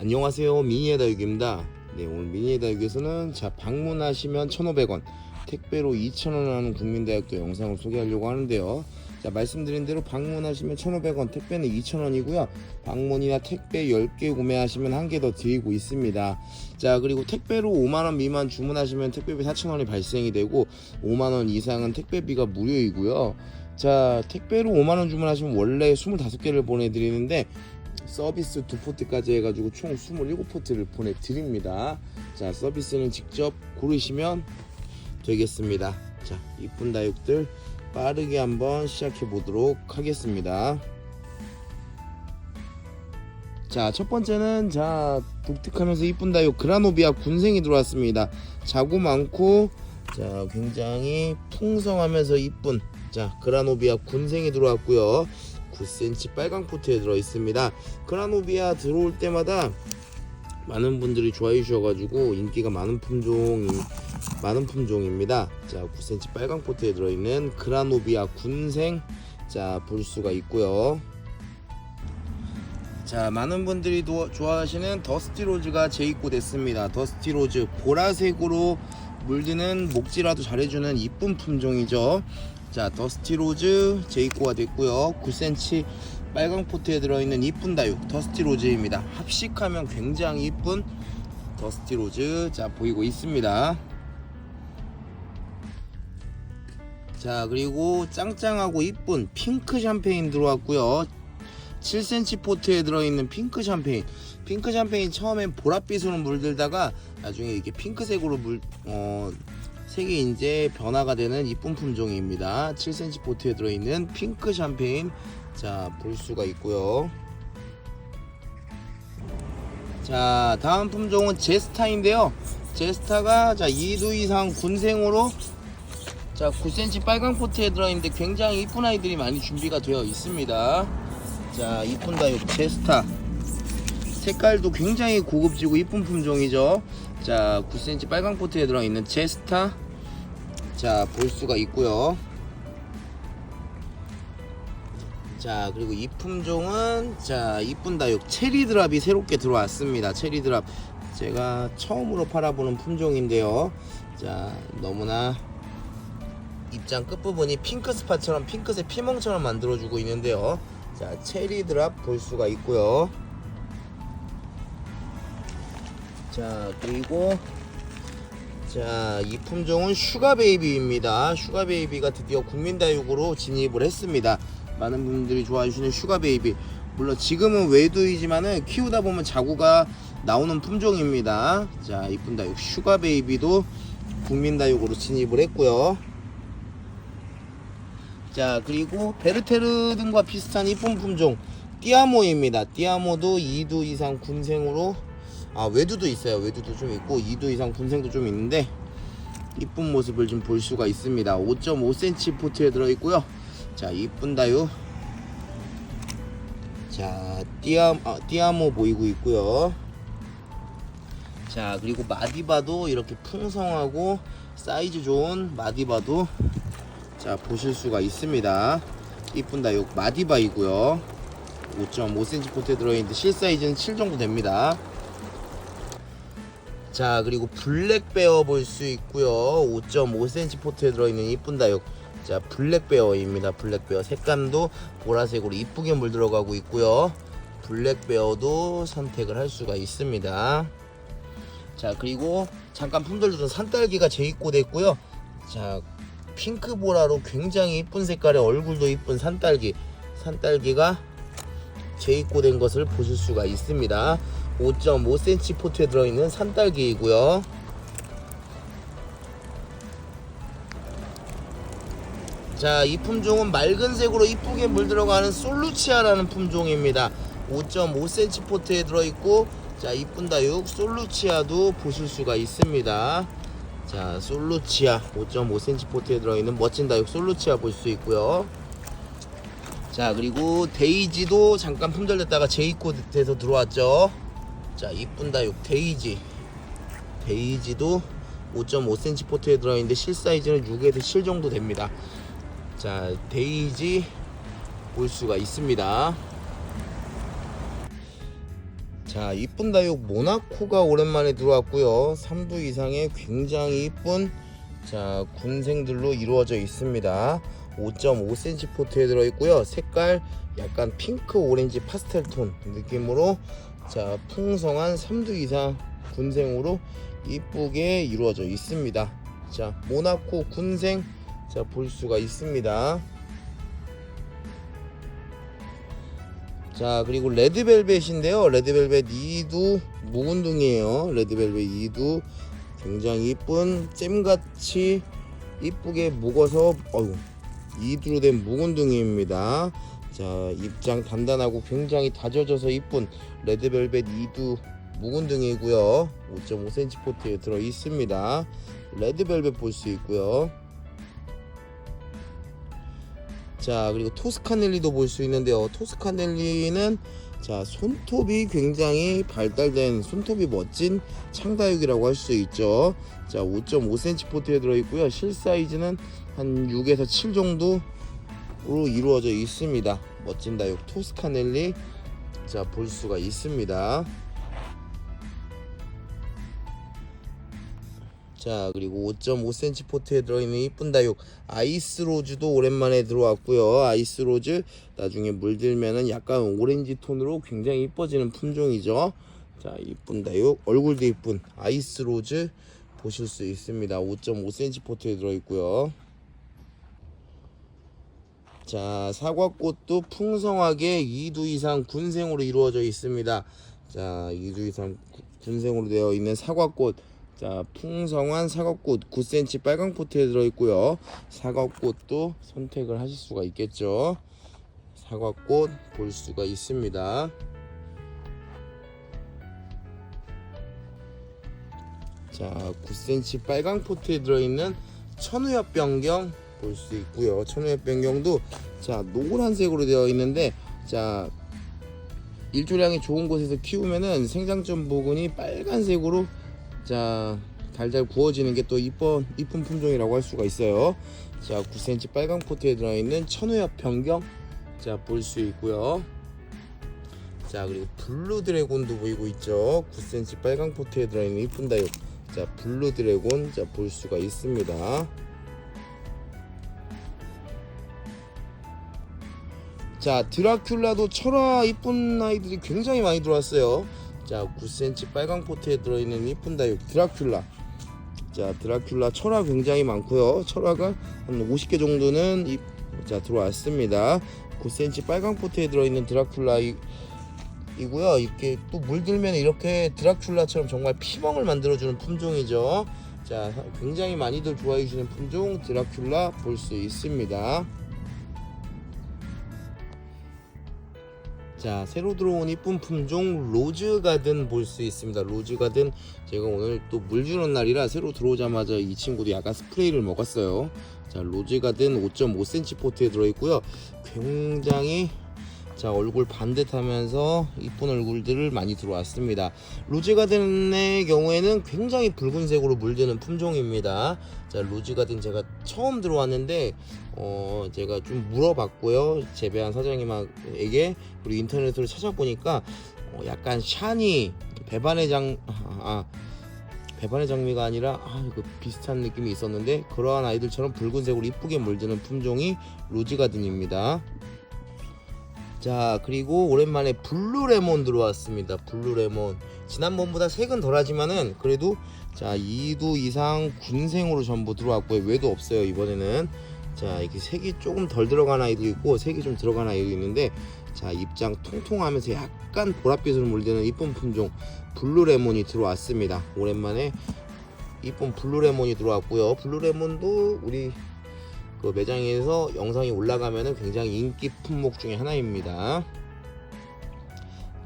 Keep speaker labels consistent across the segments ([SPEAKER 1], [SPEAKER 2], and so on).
[SPEAKER 1] 안녕하세요, 미니의 다육입니다. 네, 오늘 미니의 다육에서는 방문하시면 1,500원, 택배로 2,000원 하는 국민다육도 영상을 소개하려고 하는데요. 말씀드린 대로 방문하시면 1,500원, 택배는 2,000원이고요. 방문이나 택배 10개 구매하시면 1개 더 드리고 있습니다. 그리고 택배로 5만원 미만 주문하시면 택배비 4,000원이 발생이 되고 5만원 이상은 택배비가 무료이고요. 택배로 5만원 주문하시면 원래 25개를 보내드리는데 서비스 2포트까지 해가지고 총 27포트를 보내드립니다. 서비스는 직접 고르시면 되겠습니다. 이쁜 다육들 빠르게 한번 시작해 보도록 하겠습니다. 첫 번째는 독특하면서 이쁜 다육 그라노비아 군생이 들어왔습니다. 자구 많고 굉장히 풍성하면서 이쁜 그라노비아 군생이 들어왔고요. 9cm 빨강 포트에 들어있습니다. 그라노비아 들어올 때마다 많은 분들이 좋아해 주셔가지고 인기가 많은 품종입니다. 9cm 빨강 포트에 들어있는 그라노비아 군생 볼 수가 있고요. 많은 분들이 좋아하시는 더스티로즈가 재입고됐습니다. 더스티로즈 보라색으로 물드는 목질화도 잘해주는 이쁜 품종이죠. 더스티로즈 재입고가 됐고요. 9cm 빨강 포트에 들어있는 이쁜 다육 더스티로즈입니다. 합식하면 굉장히 이쁜 더스티로즈 보이고 있습니다. 그리고 짱짱하고 이쁜 핑크 샴페인 들어왔고요. 7cm 포트에 들어있는 핑크 샴페인. 핑크 샴페인 처음엔 보랏빛으로 물들다가 나중에 이게 핑크색으로 색이 이제 변화가 되는 이쁜 품종입니다. 7cm 포트에 들어있는 핑크 샴페인 볼 수가 있고요. 다음 품종은 제스타인데요. 제스타가 2두 이상 군생으로 9cm 빨강 포트에 들어있는데 굉장히 이쁜 아이들이 많이 준비가 되어 있습니다. 이쁜 다육 제스타 색깔도 굉장히 고급지고 이쁜 품종이죠. 9cm 빨강 포트에 들어있는 제스타 볼 수가 있고요. 그리고 이 품종은 이쁜 다육 체리드랍이 새롭게 들어왔습니다. 체리드랍 제가 처음으로 팔아보는 품종인데요. 너무나 입장 끝부분이 핑크 스팟처럼 핑크색 피멍처럼 만들어주고 있는데요. 체리드랍 볼 수가 있고요. 그리고 이 품종은 슈가베이비입니다. 슈가베이비가 드디어 국민다육으로 진입을 했습니다. 많은 분들이 좋아해주시는 슈가베이비, 물론 지금은 외두이지만은 키우다 보면 자구가 나오는 품종입니다. 이쁜 다육 슈가베이비도 국민다육으로 진입을 했고요. 그리고 베르테르 등과 비슷한 이쁜 품종 띠아모입니다. 띠아모도 2두 이상 군생으로 외두도 있어요. 외두도 좀 있고 2두 이상 군생도 좀 있는데 이쁜 모습을 좀 볼 수가 있습니다. 5.5cm 포트에 들어있고요. 이쁜 다육 띠아모 보이고 있고요. 그리고 마디바도 이렇게 풍성하고 사이즈 좋은 마디바도 보실 수가 있습니다. 이쁜 다육 마디바이고요. 5.5cm 포트에 들어있는데 실 사이즈는 7 정도 됩니다. 그리고 블랙베어 볼 수 있고요. 5.5cm 포트에 들어있는 이쁜 다육 블랙베어입니다. 블랙베어 색감도 보라색으로 이쁘게 물들어가고 있고요. 블랙베어도 선택을 할 수가 있습니다. 그리고 잠깐 품절주던 산딸기가 재입고됐고요. 핑크보라로 굉장히 이쁜 색깔의 얼굴도 이쁜 산딸기가 재입고된 것을 보실 수가 있습니다. 5.5cm 포트에 들어있는 산딸기이고요. 이 품종은 맑은 색으로 이쁘게 물들어가는 솔루치아라는 품종입니다. 5.5cm 포트에 들어있고 이쁜 다육 솔루치아도 보실 수가 있습니다. 솔루치아 5.5cm 포트에 들어있는 멋진 다육 솔루치아 볼 수 있고요. 그리고 데이지도 잠깐 품절됐다가 재입고돼서 들어왔죠. 이쁜 다육 데이지도 5.5cm 포트에 들어있는데 실 사이즈는 6에서 7 정도 됩니다. 데이지 볼 수가 있습니다. 자, 이쁜 다육 모나코가 오랜만에 들어왔고요. 3두 이상의 굉장히 이쁜 자 군생들로 이루어져 있습니다. 5.5cm 포트에 들어있고요. 색깔 약간 핑크 오렌지 파스텔 톤 느낌으로 자 풍성한 3두 이상 군생으로 이쁘게 이루어져 있습니다. 자 모나코 군생 자 볼 수가 있습니다. 자 그리고 레드벨벳인데요. 레드벨벳 2두 묵은둥이에요. 레드벨벳 2두 굉장히 이쁜 잼같이 이쁘게 묵어서 2두로 된 묵은둥이입니다. 자 입장 단단하고 굉장히 다져져서 이쁜 레드벨벳 2두 묵은둥이고요. 5.5cm 포트에 들어 있습니다. 레드벨벳 볼 수 있고요. 자 그리고 토스카넬리도 볼 수 있는데요. 토스카넬리는 자 손톱이 굉장히 발달된 손톱이 멋진 창다육이라고 할 수 있죠. 자 5.5cm 포트에 들어있고요. 실 사이즈는 한 6에서 7 정도로 이루어져 있습니다. 멋진 다육 토스카넬리 자 볼 수가 있습니다. 자 그리고 5.5cm 포트에 들어있는 이쁜 다육 아이스로즈도 오랜만에 들어왔고요. 아이스로즈 나중에 물들면은 약간 오렌지 톤으로 굉장히 이뻐지는 품종이죠. 자 이쁜 다육 얼굴도 이쁜 아이스로즈 보실 수 있습니다. 5.5cm 포트에 들어있고요. 자 사과꽃도 풍성하게 2두 이상 군생으로 이루어져 있습니다. 자 2두 이상 군생으로 되어 있는 사과꽃 자 풍성한 사과꽃 9cm 빨강 포트에 들어있고요. 사과꽃도 선택을 하실 수가 있겠죠. 사과꽃 볼 수가 있습니다. 자 9cm 빨강 포트에 들어있는 천우엽 변경 볼 수 있고요. 천우엽 변경도 자 노란색으로 되어 있는데 자 일조량이 좋은 곳에서 키우면은 생장점 부분이 빨간색으로 자 달달 구워지는 게 또 이쁜 품종이라고 할 수가 있어요. 자 9cm 빨강 포트에 들어있는 천우엽 변경 자 볼 수 있고요. 자 그리고 블루 드래곤도 보이고 있죠. 9cm 빨강 포트에 들어있는 이쁜 다육 자 블루 드래곤 자 볼 수가 있습니다. 자 드라큘라도 철화 이쁜 아이들이 굉장히 많이 들어왔어요. 자 9cm 빨강 포트에 들어있는 이쁜 다육 드라큘라 자 드라큘라 철화 굉장히 많고요. 철화가 한 50개 정도는 자 들어왔습니다. 9cm 빨강 포트에 들어있는 드라큘라 이고요. 이렇게 또 물들면 이렇게 드라큘라처럼 정말 피멍을 만들어주는 품종이죠. 자 굉장히 많이들 좋아해 주시는 품종 드라큘라 볼 수 있습니다. 자 새로 들어온 이쁜 품종 로즈가든 볼 수 있습니다. 로즈가든 제가 오늘 또 물 주는 날이라 새로 들어오자마자 이 친구도 약간 스프레이를 먹었어요. 자 로즈가든 5.5cm 포트에 들어있고요. 굉장히 자 얼굴 반듯하면서 이쁜 얼굴들을 많이 들어왔습니다. 로즈가든의 경우에는 굉장히 붉은색으로 물드는 품종입니다. 자 로즈가든 제가 처음 들어왔는데 제가 좀 물어봤고요. 재배한 사장님에게 그리고 인터넷으로 찾아보니까 약간 샤니 배반의 장미가 아니라 그 비슷한 느낌이 있었는데 그러한 아이들처럼 붉은색으로 이쁘게 물드는 품종이 로즈가든입니다. 자 그리고 오랜만에 블루레몬 들어왔습니다. 블루레몬 지난번보다 색은 덜하지만은 그래도 자 2두 이상 군생으로 전부 들어왔고요. 외도 없어요 이번에는. 자 이렇게 색이 조금 덜 들어간 아이도 있고 색이 좀 들어간 아이도 있는데 자 입장 통통하면서 약간 보랏빛으로 물드는 이쁜 품종 블루레몬이 들어왔습니다. 오랜만에 이쁜 블루레몬이 들어왔고요. 블루레몬도 우리 그 매장에서 영상이 올라가면은 굉장히 인기 품목 중에 하나입니다.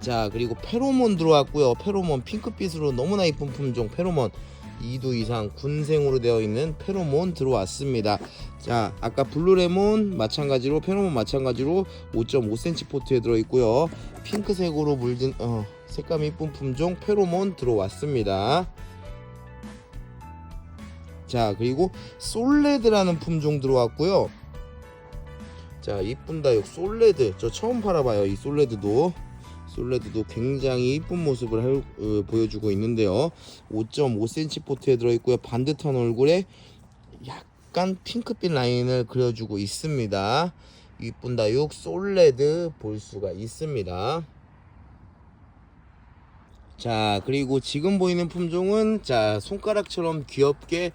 [SPEAKER 1] 자 그리고 페로몬 들어왔고요. 페로몬 핑크빛으로 너무나 이쁜 품종 페로몬 2두 이상 군생으로 되어 있는 페로몬 들어왔습니다. 자 아까 블루레몬 마찬가지로 페로몬 마찬가지로 5.5cm 포트에 들어있고요. 핑크색으로 물든 색감이 이쁜 품종 페로몬 들어왔습니다. 자 그리고 솔레드라는 품종 들어왔고요. 자 이쁜 다육 솔레드 저 처음 팔아봐요. 이 솔레드도 솔레드도 굉장히 이쁜 모습을 보여주고 있는데요. 5.5cm 포트에 들어있고요. 반듯한 얼굴에 약간 핑크빛 라인을 그려주고 있습니다. 이쁜 다육 솔레드 볼 수가 있습니다. 자, 그리고 지금 보이는 품종은 자, 손가락처럼 귀엽게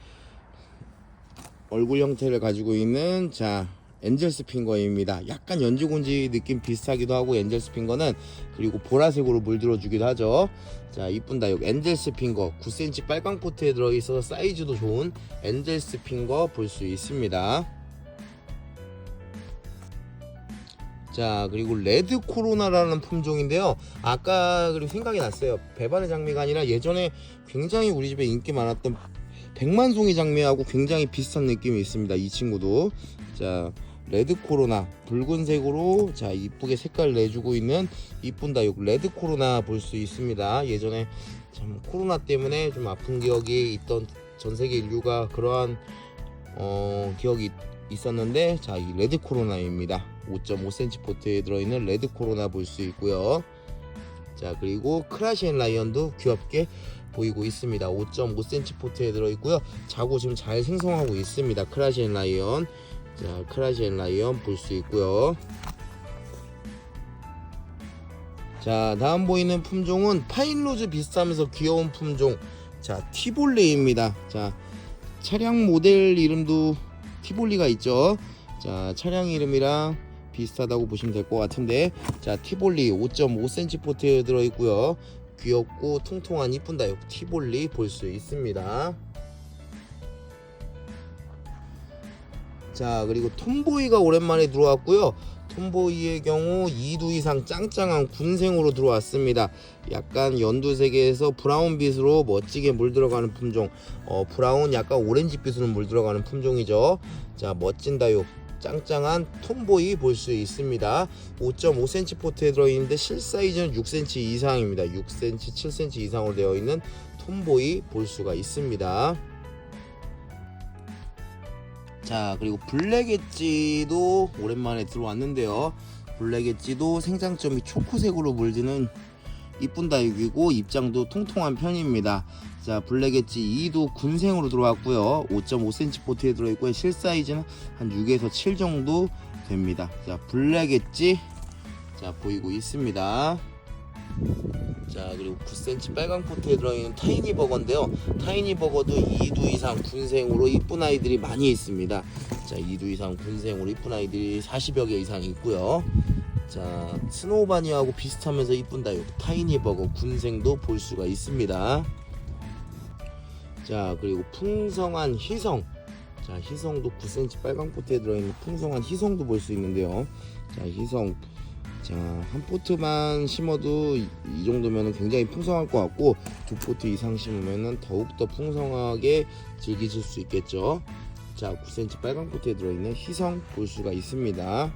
[SPEAKER 1] 얼굴 형태를 가지고 있는 자, 엔젤스 핑거입니다. 약간 연지곤지 느낌 비슷하기도 하고 엔젤스 핑거는 그리고 보라색으로 물들어 주기도 하죠. 자, 이쁜 다육 엔젤스 핑거 9cm 빨강 포트에 들어있어서 사이즈도 좋은 엔젤스 핑거 볼 수 있습니다. 자, 그리고 레드 코로나라는 품종인데요. 아까 그리고 생각이 났어요. 배반의 장미가 아니라 예전에 굉장히 우리 집에 인기 많았던 백만송이 장미하고 굉장히 비슷한 느낌이 있습니다. 이 친구도. 자, 레드 코로나 붉은색으로 자, 이쁘게 색깔 내주고 있는 이쁜 다육 레드 코로나 볼 수 있습니다. 예전에 참 코로나 때문에 좀 아픈 기억이 있던 전 세계 인류가 그러한 기억이 있었는데, 자, 이 레드 코로나입니다. 5.5cm 포트에 들어있는 레드 코로나 볼 수 있고요. 자, 그리고 크라시엔 라이언도 귀엽게 보이고 있습니다. 5.5cm 포트에 들어있고요. 자구 지금 잘 생성하고 있습니다. 크라시엔 라이언. 자, 크라시엔 라이언 볼 수 있고요. 자, 다음 보이는 품종은 파인로즈 비슷하면서 귀여운 품종, 자, 티볼레입니다. 자, 차량 모델 이름도 티볼리가 있죠. 자, 차량 이름이랑 비슷하다고 보시면 될 것 같은데, 자, 티볼리 5.5cm 포트에 들어있고요. 귀엽고 통통한 이쁜 다육 티볼리 볼 수 있습니다. 자, 그리고 톰보이가 오랜만에 들어왔고요. 톰보이의 경우 2두 이상 짱짱한 군생으로 들어왔습니다. 약간 연두색에서 브라운빛으로 멋지게 물들어가는 품종, 브라운 약간 오렌지빛으로 물들어가는 품종이죠. 자, 멋진 다육 짱짱한 톰보이 볼 수 있습니다. 5.5cm 포트에 들어있는데 실사이즈는 6cm 이상입니다. 6cm, 7cm 이상으로 되어 있는 톰보이 볼 수가 있습니다. 자, 그리고 블랙 엣지도 오랜만에 들어왔는데요. 블랙 엣지도 생장점이 초코색으로 물드는 이쁜 다육이고 입장도 통통한 편입니다. 자, 블랙 엣지 2도 군생으로 들어왔고요. 5.5cm 포트에 들어있고요. 실사이즈는 한 6에서 7 정도 됩니다. 자, 블랙 엣지 자, 보이고 있습니다. 자, 그리고 9cm 빨강 포트에 들어있는 타이니 버거인데요. 타이니 버거도 2두 이상 군생으로 이쁜 아이들이 많이 있습니다. 자, 2두 이상 군생으로 이쁜 아이들이 40여 개 이상 있고요. 자, 스노우바니하고 비슷하면서 이쁜 다육 타이니 버거 군생도 볼 수가 있습니다. 자, 그리고 풍성한 희성. 자, 희성도 9cm 빨강 포트에 들어있는 풍성한 희성도 볼 수 있는데요. 자, 희성. 자, 한 포트만 심어도 이 정도면 굉장히 풍성할 것 같고, 두 포트 이상 심으면 더욱더 풍성하게 즐기실 수 있겠죠. 자, 9cm 빨강 포트에 들어있는 희성 볼 수가 있습니다.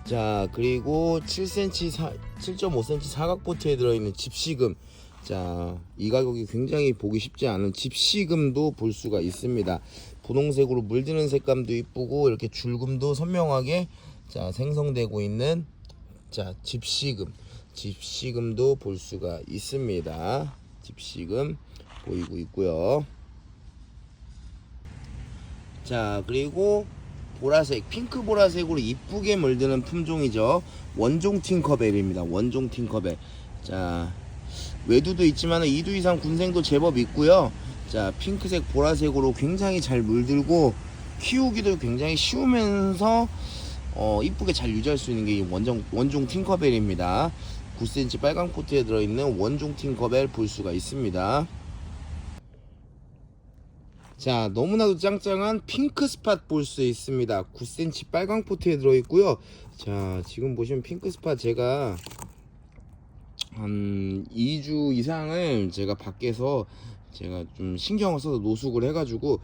[SPEAKER 1] 자, 그리고 7.5cm 사각 포트에 들어있는 집시금. 자, 이 가격이 굉장히 보기 쉽지 않은 집시금도 볼 수가 있습니다. 분홍색으로 물드는 색감도 이쁘고 이렇게 줄금도 선명하게 자, 생성되고 있는 자, 집시금도 볼 수가 있습니다. 집시금 보이고 있고요. 자, 그리고 보라색, 핑크 보라색으로 이쁘게 물드는 품종이죠. 원종 팅커벨입니다. 원종 팅커벨. 자, 외두도 있지만 2두 이상 군생도 제법 있고요. 자, 핑크색 보라색으로 굉장히 잘 물들고 키우기도 굉장히 쉬우면서 이쁘게 잘 유지할 수 있는 게 원종 팅커벨입니다. 9cm 빨강 포트에 들어있는 원종 팅커벨 볼 수가 있습니다. 자, 너무나도 짱짱한 핑크 스팟 볼 수 있습니다. 9cm 빨강 포트에 들어있고요. 자, 지금 보시면 핑크 스팟 제가 한 2주 이상을 제가 밖에서 제가 좀 신경을 써서 노숙을 해가지고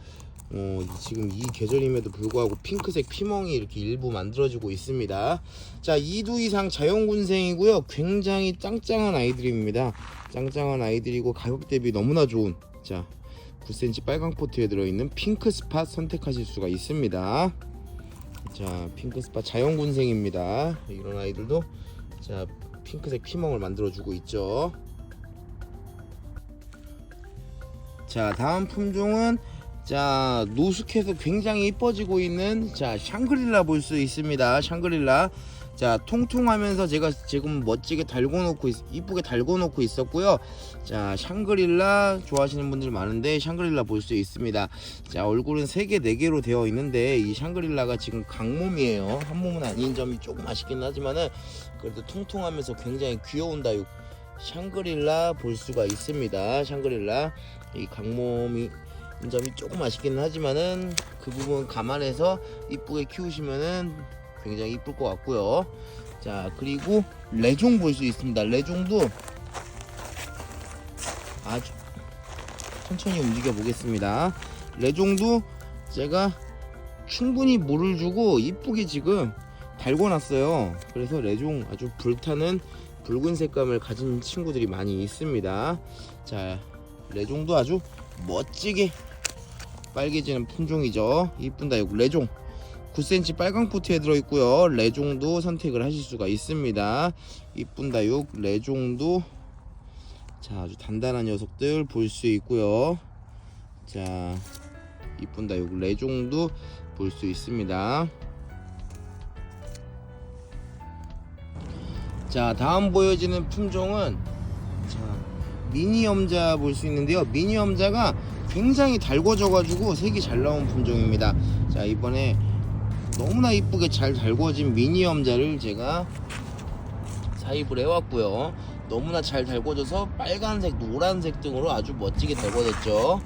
[SPEAKER 1] 지금 이 계절임에도 불구하고 핑크색 피멍이 이렇게 일부 만들어지고 있습니다. 자, 2두 이상 자연군생이고요. 굉장히 짱짱한 아이들입니다. 짱짱한 아이들이고 가격 대비 너무나 좋은 자, 9cm 빨강 포트에 들어있는 핑크 스팟 선택하실 수가 있습니다. 자, 핑크 스팟 자연군생입니다. 이런 아이들도 자, 핑크색 피멍을 만들어주고 있죠. 자, 다음 품종은 자, 노숙해서 굉장히 이뻐지고 있는 자, 샹그릴라 볼 수 있습니다. 샹그릴라. 자, 통통하면서 제가 지금 멋지게 이쁘게 달고 놓고 있었고요. 자, 샹그릴라 좋아하시는 분들 많은데 샹그릴라 볼 수 있습니다. 자, 얼굴은 3개 4개로 되어 있는데 이 샹그릴라가 지금 강몸이에요. 한 몸은 아닌 점이 조금 아쉽긴 하지만은 그래도 통통하면서 굉장히 귀여운 다육 샹그릴라 볼 수가 있습니다. 샹그릴라 이 강몸이 점이 조금 아쉽긴 하지만은 그 부분 감안해서 이쁘게 키우시면은 굉장히 이쁠 것 같고요. 자, 그리고 레종 볼 수 있습니다. 레종도 아주 천천히 움직여 보겠습니다. 레종도 제가 충분히 물을 주고 이쁘게 지금 달궈놨어요. 그래서 레종 아주 불타는 붉은 색감을 가진 친구들이 많이 있습니다. 자, 레종도 아주 멋지게 빨개지는 품종이죠. 이쁜 다육 레종 9cm 빨강 포트에 들어있고요. 레종도 선택을 하실 수가 있습니다. 이쁜 다육 레종도 자, 아주 단단한 녀석들 볼 수 있고요. 자, 이쁜 다육 레종도 볼 수 있습니다. 자, 다음 보여지는 품종은 자, 미니 염자 볼 수 있는데요. 미니 염자가 굉장히 달궈져 가지고 색이 잘 나온 품종입니다. 자, 이번에 너무나 이쁘게 잘 달궈진 미니 염자를 제가 사입을 해왔고요. 너무나 잘 달궈져서 빨간색, 노란색 등으로 아주 멋지게 달궈졌죠.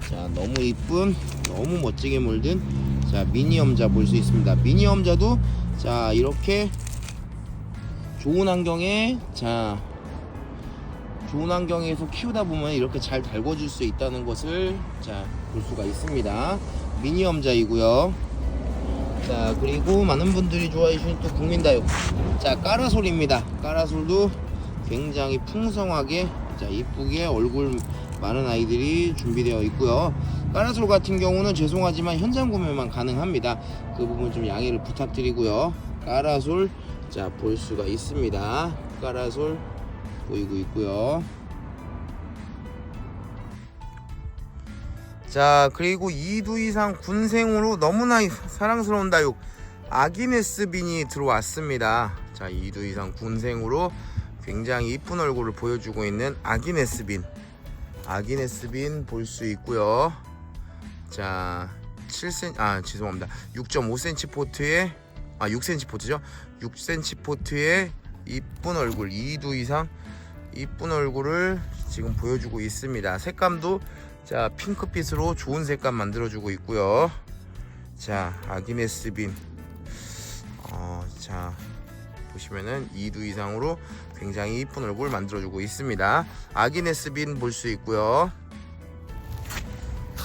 [SPEAKER 1] 자, 너무 이쁜, 너무 멋지게 물든 자, 미니 염자 볼 수 있습니다. 미니 염자도 자, 이렇게 좋은 환경에 자, 좋은 환경에서 키우다 보면 이렇게 잘 달궈질 수 있다는 것을 자, 볼 수가 있습니다. 미니 염자이고요. 자, 그리고 많은 분들이 좋아해 주시는 또 국민다육 자, 까라솔입니다. 까라솔도 굉장히 풍성하게 자, 이쁘게 얼굴 많은 아이들이 준비되어 있고요. 까라솔 같은 경우는 죄송하지만 현장 구매만 가능합니다. 그 부분 좀 양해를 부탁드리고요. 까라솔 자, 볼 수가 있습니다. 까라솔 보이고 있고요. 자, 그리고 2두 이상 군생으로 너무나 사랑스러운 다육 아기네스빈이 들어왔습니다. 자, 2두 이상 군생으로 굉장히 이쁜 얼굴을 보여주고 있는 아기네스빈 볼 수 있고요. 자, 7cm 죄송합니다. 6.5cm 포트에 6cm 포트죠. 6cm 포트에 이쁜 얼굴 2두 이상 이쁜 얼굴을 지금 보여주고 있습니다. 색감도 자, 핑크빛으로 좋은 색감 만들어주고 있고요. 자, 아기네스빈 자, 보시면은 2두 이상으로 굉장히 이쁜 얼굴 만들어주고 있습니다. 아기네스빈 볼 수 있고요.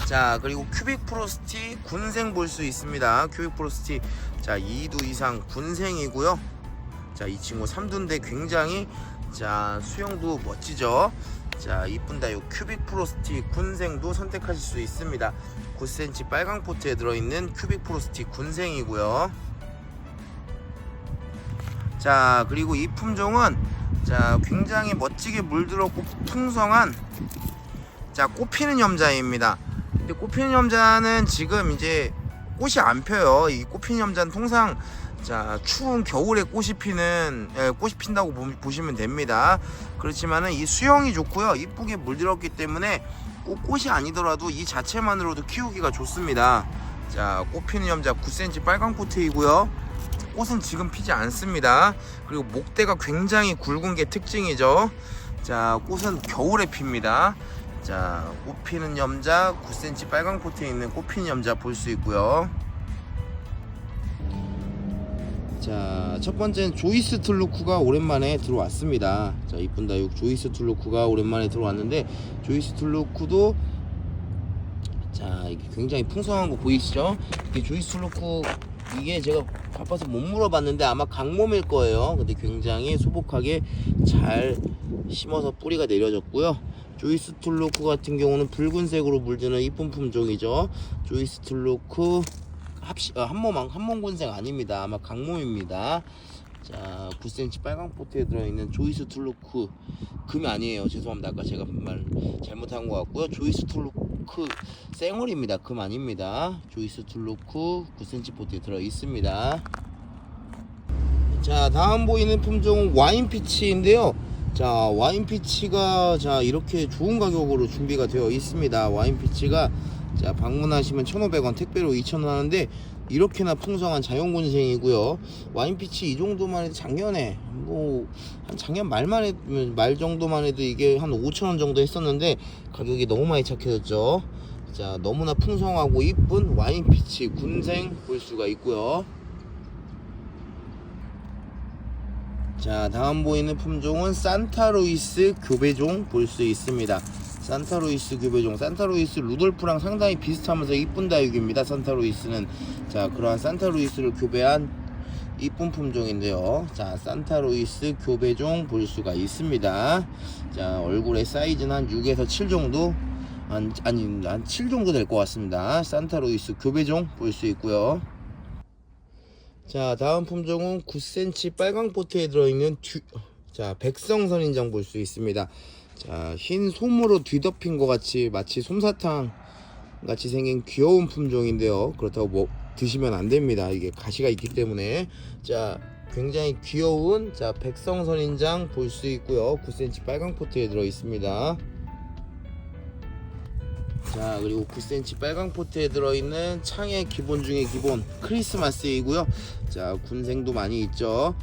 [SPEAKER 1] 자, 그리고 큐빅 프로스티 군생 볼 수 있습니다. 큐빅 프로스티 자, 2두 이상 군생이고요. 자, 이 친구 3두인데 굉장히 자, 수영도 멋지죠. 자, 이쁜 다육 큐빅 프로스티 군생도 선택하실 수 있습니다. 9cm 빨강 포트에 들어있는 큐빅 프로스티 군생이고요. 자, 그리고 이 품종은 자, 굉장히 멋지게 물들었고 풍성한 자, 꽃피는 염자입니다. 근데 꽃피는 염자는 지금 이제 꽃이 안 펴요. 이 꽃피는 염자는 통상 자, 추운 겨울에 꽃이 핀다고 보시면 됩니다. 그렇지만은 이 수영이 좋고요. 이쁘게 물들었기 때문에 꼭 꽃이 아니더라도 이 자체만으로도 키우기가 좋습니다. 자, 꽃 피는 염자 9cm 빨강 포트이고요. 꽃은 지금 피지 않습니다. 그리고 목대가 굉장히 굵은 게 특징이죠. 자, 꽃은 겨울에 핍니다. 자, 꽃 피는 염자 9cm 빨강 포트에 있는 꽃 피는 염자 볼 수 있고요. 자, 첫 번째는 조이스 툴루크가 오랜만에 들어왔습니다. 자, 이쁜 다육 조이스 툴루크가 오랜만에 들어왔는데 조이스 툴루크도 자, 이게 굉장히 풍성한 거 보이시죠? 이게 조이스 툴루크 이게 제가 바빠서 못 물어봤는데 아마 강몸일 거예요. 근데 굉장히 소복하게 잘 심어서 뿌리가 내려졌고요. 조이스 툴루크 같은 경우는 붉은색으로 물드는 이쁜 품종이죠. 조이스 툴루크 한몸 군생 아닙니다. 아마 강몸입니다. 자 9cm 빨강 포트에 들어있는 조이스 툴루크 금이 아니에요. 죄송합니다. 아까 제가 말 잘못한 것 같고요. 조이스 툴루크 쌩얼입니다. 금 아닙니다. 조이스 툴루크 9cm 포트에 들어있습니다. 자 다음 보이는 품종은 와인 피치인데요. 자 와인 피치가 자 이렇게 좋은 가격으로 준비가 되어 있습니다. 와인 피치가 자 방문하시면 1,500원, 택배로 2,000원 하는데 이렇게나 풍성한 자연군생이고요. 와인 피치 이 정도만 해도 작년에 뭐 한 작년 말 정도만 해도 이게 한 5,000원 정도 했었는데 가격이 너무 많이 착해졌죠. 자 너무나 풍성하고 이쁜 와인 피치 군생 볼 수가 있고요. 자 다음 보이는 품종은 산타루이스 교배종 볼 수 있습니다. 산타루이스 교배종, 산타루이스 루돌프랑 상당히 비슷하면서 이쁜 다육입니다. 산타루이스는 자 그러한 산타루이스를 교배한 이쁜 품종인데요. 자 산타루이스 교배종 볼 수가 있습니다. 자 얼굴의 사이즈는 한 6에서 7 정도 한 7 정도 될 것 같습니다. 산타루이스 교배종 볼 수 있고요. 자 다음 품종은 9cm 빨강 포트에 들어있는 자 백성선인장 볼 수 있습니다. 자 흰 솜으로 뒤덮인 것 같이 마치 솜사탕 같이 생긴 귀여운 품종인데요. 그렇다고 뭐 드시면 안 됩니다. 이게 가시가 있기 때문에. 자 굉장히 귀여운 자 백성선인장 볼 수 있고요. 9cm 빨강 포트에 들어 있습니다. 자 그리고 9cm 빨강 포트에 들어있는 창의 기본 중에 기본 크리스마스이고요. 자 군생도 많이 있죠.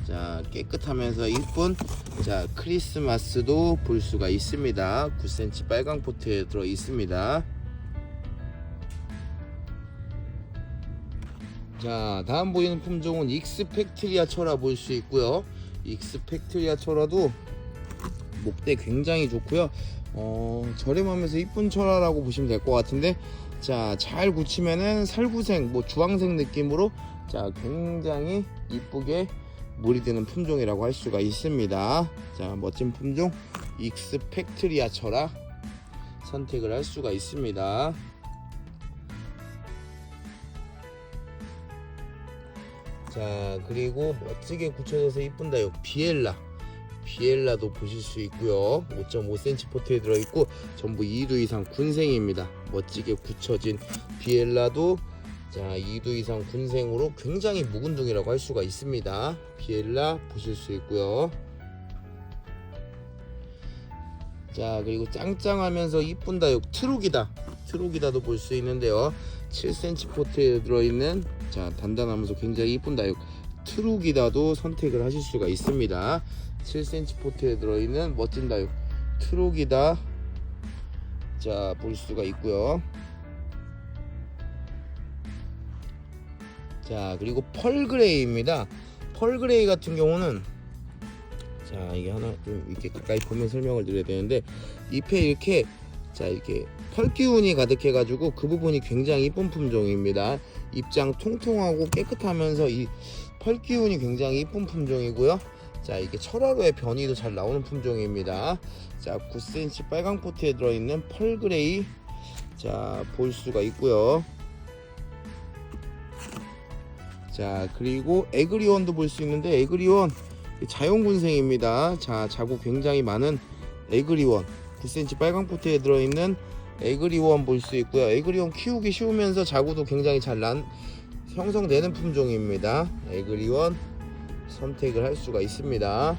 [SPEAKER 1] 자 깨끗하면서 이쁜 자 크리스마스도 볼 수가 있습니다. 9cm 빨강 포트에 들어 있습니다. 자 다음 보이는 품종은 익스펙트리아 철화 볼 수 있고요. 익스펙트리아 철화도 목대 굉장히 좋고요. 저렴하면서 이쁜 철화라고 보시면 될 것 같은데 자 잘 굳히면은 살구색 뭐 주황색 느낌으로 자 굉장히 이쁘게 물이 드는 품종이라고 할 수가 있습니다. 자 멋진 품종 익스펙트리아 철화 선택을 할 수가 있습니다. 자 그리고 멋지게 굳혀져서 이쁜 다육 비엘라도 보실 수 있고요. 5.5cm 포트에 들어있고 전부 2두 이상 군생입니다. 멋지게 굳혀진 비엘라도 자 2두 이상 군생으로 굉장히 묵은둥이라고 할 수가 있습니다. 비엘라 보실 수 있고요. 자 그리고 짱짱하면서 이쁜 다육 트루기다도 볼 수 있는데요. 7cm 포트에 들어있는 자 단단하면서 굉장히 이쁜 다육 트루기다도 선택을 하실 수가 있습니다. 7cm 포트에 들어있는 멋진 다육 트루기다 자 볼 수가 있고요. 자 그리고 펄그레이입니다. 펄그레이 같은 경우는 자 이게 하나 좀 이렇게 가까이 보면 설명을 드려야 되는데 잎에 이렇게 자 이렇게 펄기운이 가득해 가지고 그 부분이 굉장히 이쁜 품종입니다. 잎장 통통하고 깨끗하면서 이 펄기운이 굉장히 이쁜 품종이고요. 자 이게 철화로의 변이도 잘 나오는 품종입니다. 자 9cm 빨강 포트에 들어있는 펄그레이 자 볼 수가 있고요. 자 그리고 에그리원도 볼 수 있는데 에그리원 자연군생입니다. 자 자구 굉장히 많은 에그리원 9cm 빨강 포트에 들어있는 에그리원 볼 수 있고요. 에그리원 키우기 쉬우면서 자구도 굉장히 잘 형성되는 품종입니다. 에그리원 선택을 할 수가 있습니다.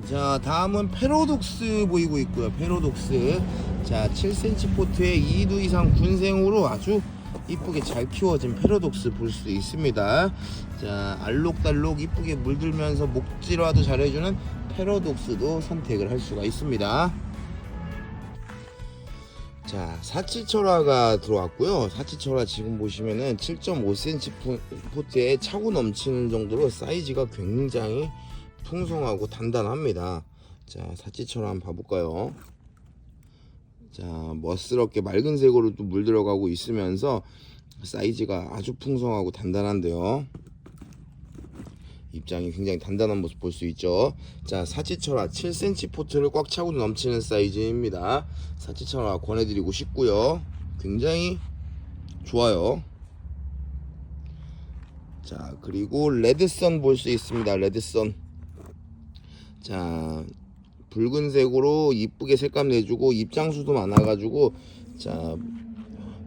[SPEAKER 1] 자 다음은 페로독스 보이고 있고요. 페로독스 자 7cm 포트에 2두 이상 군생으로 아주 이쁘게 잘 키워진 페로독스 볼 수 있습니다. 자 알록달록 이쁘게 물들면서 목질화도 잘해주는 페로독스도 선택을 할 수가 있습니다. 자 사치철화가 들어왔고요. 사치철화 지금 보시면은 7.5cm 포트에 차고 넘치는 정도로 사이즈가 굉장히 풍성하고 단단합니다. 자 사치철화 한번 봐볼까요. 자 멋스럽게 맑은 색으로 또 물 들어가고 있으면서 사이즈가 아주 풍성하고 단단한데요. 입장이 굉장히 단단한 모습 볼 수 있죠. 자 사치철화 7cm 포트를 꽉 차고 넘치는 사이즈입니다. 사치철화 권해드리고 싶고요. 굉장히 좋아요. 자, 그리고 레드선 볼 수 있습니다. 레드선. 자, 붉은색으로 이쁘게 색감 내주고 입장수도 많아가지고, 자,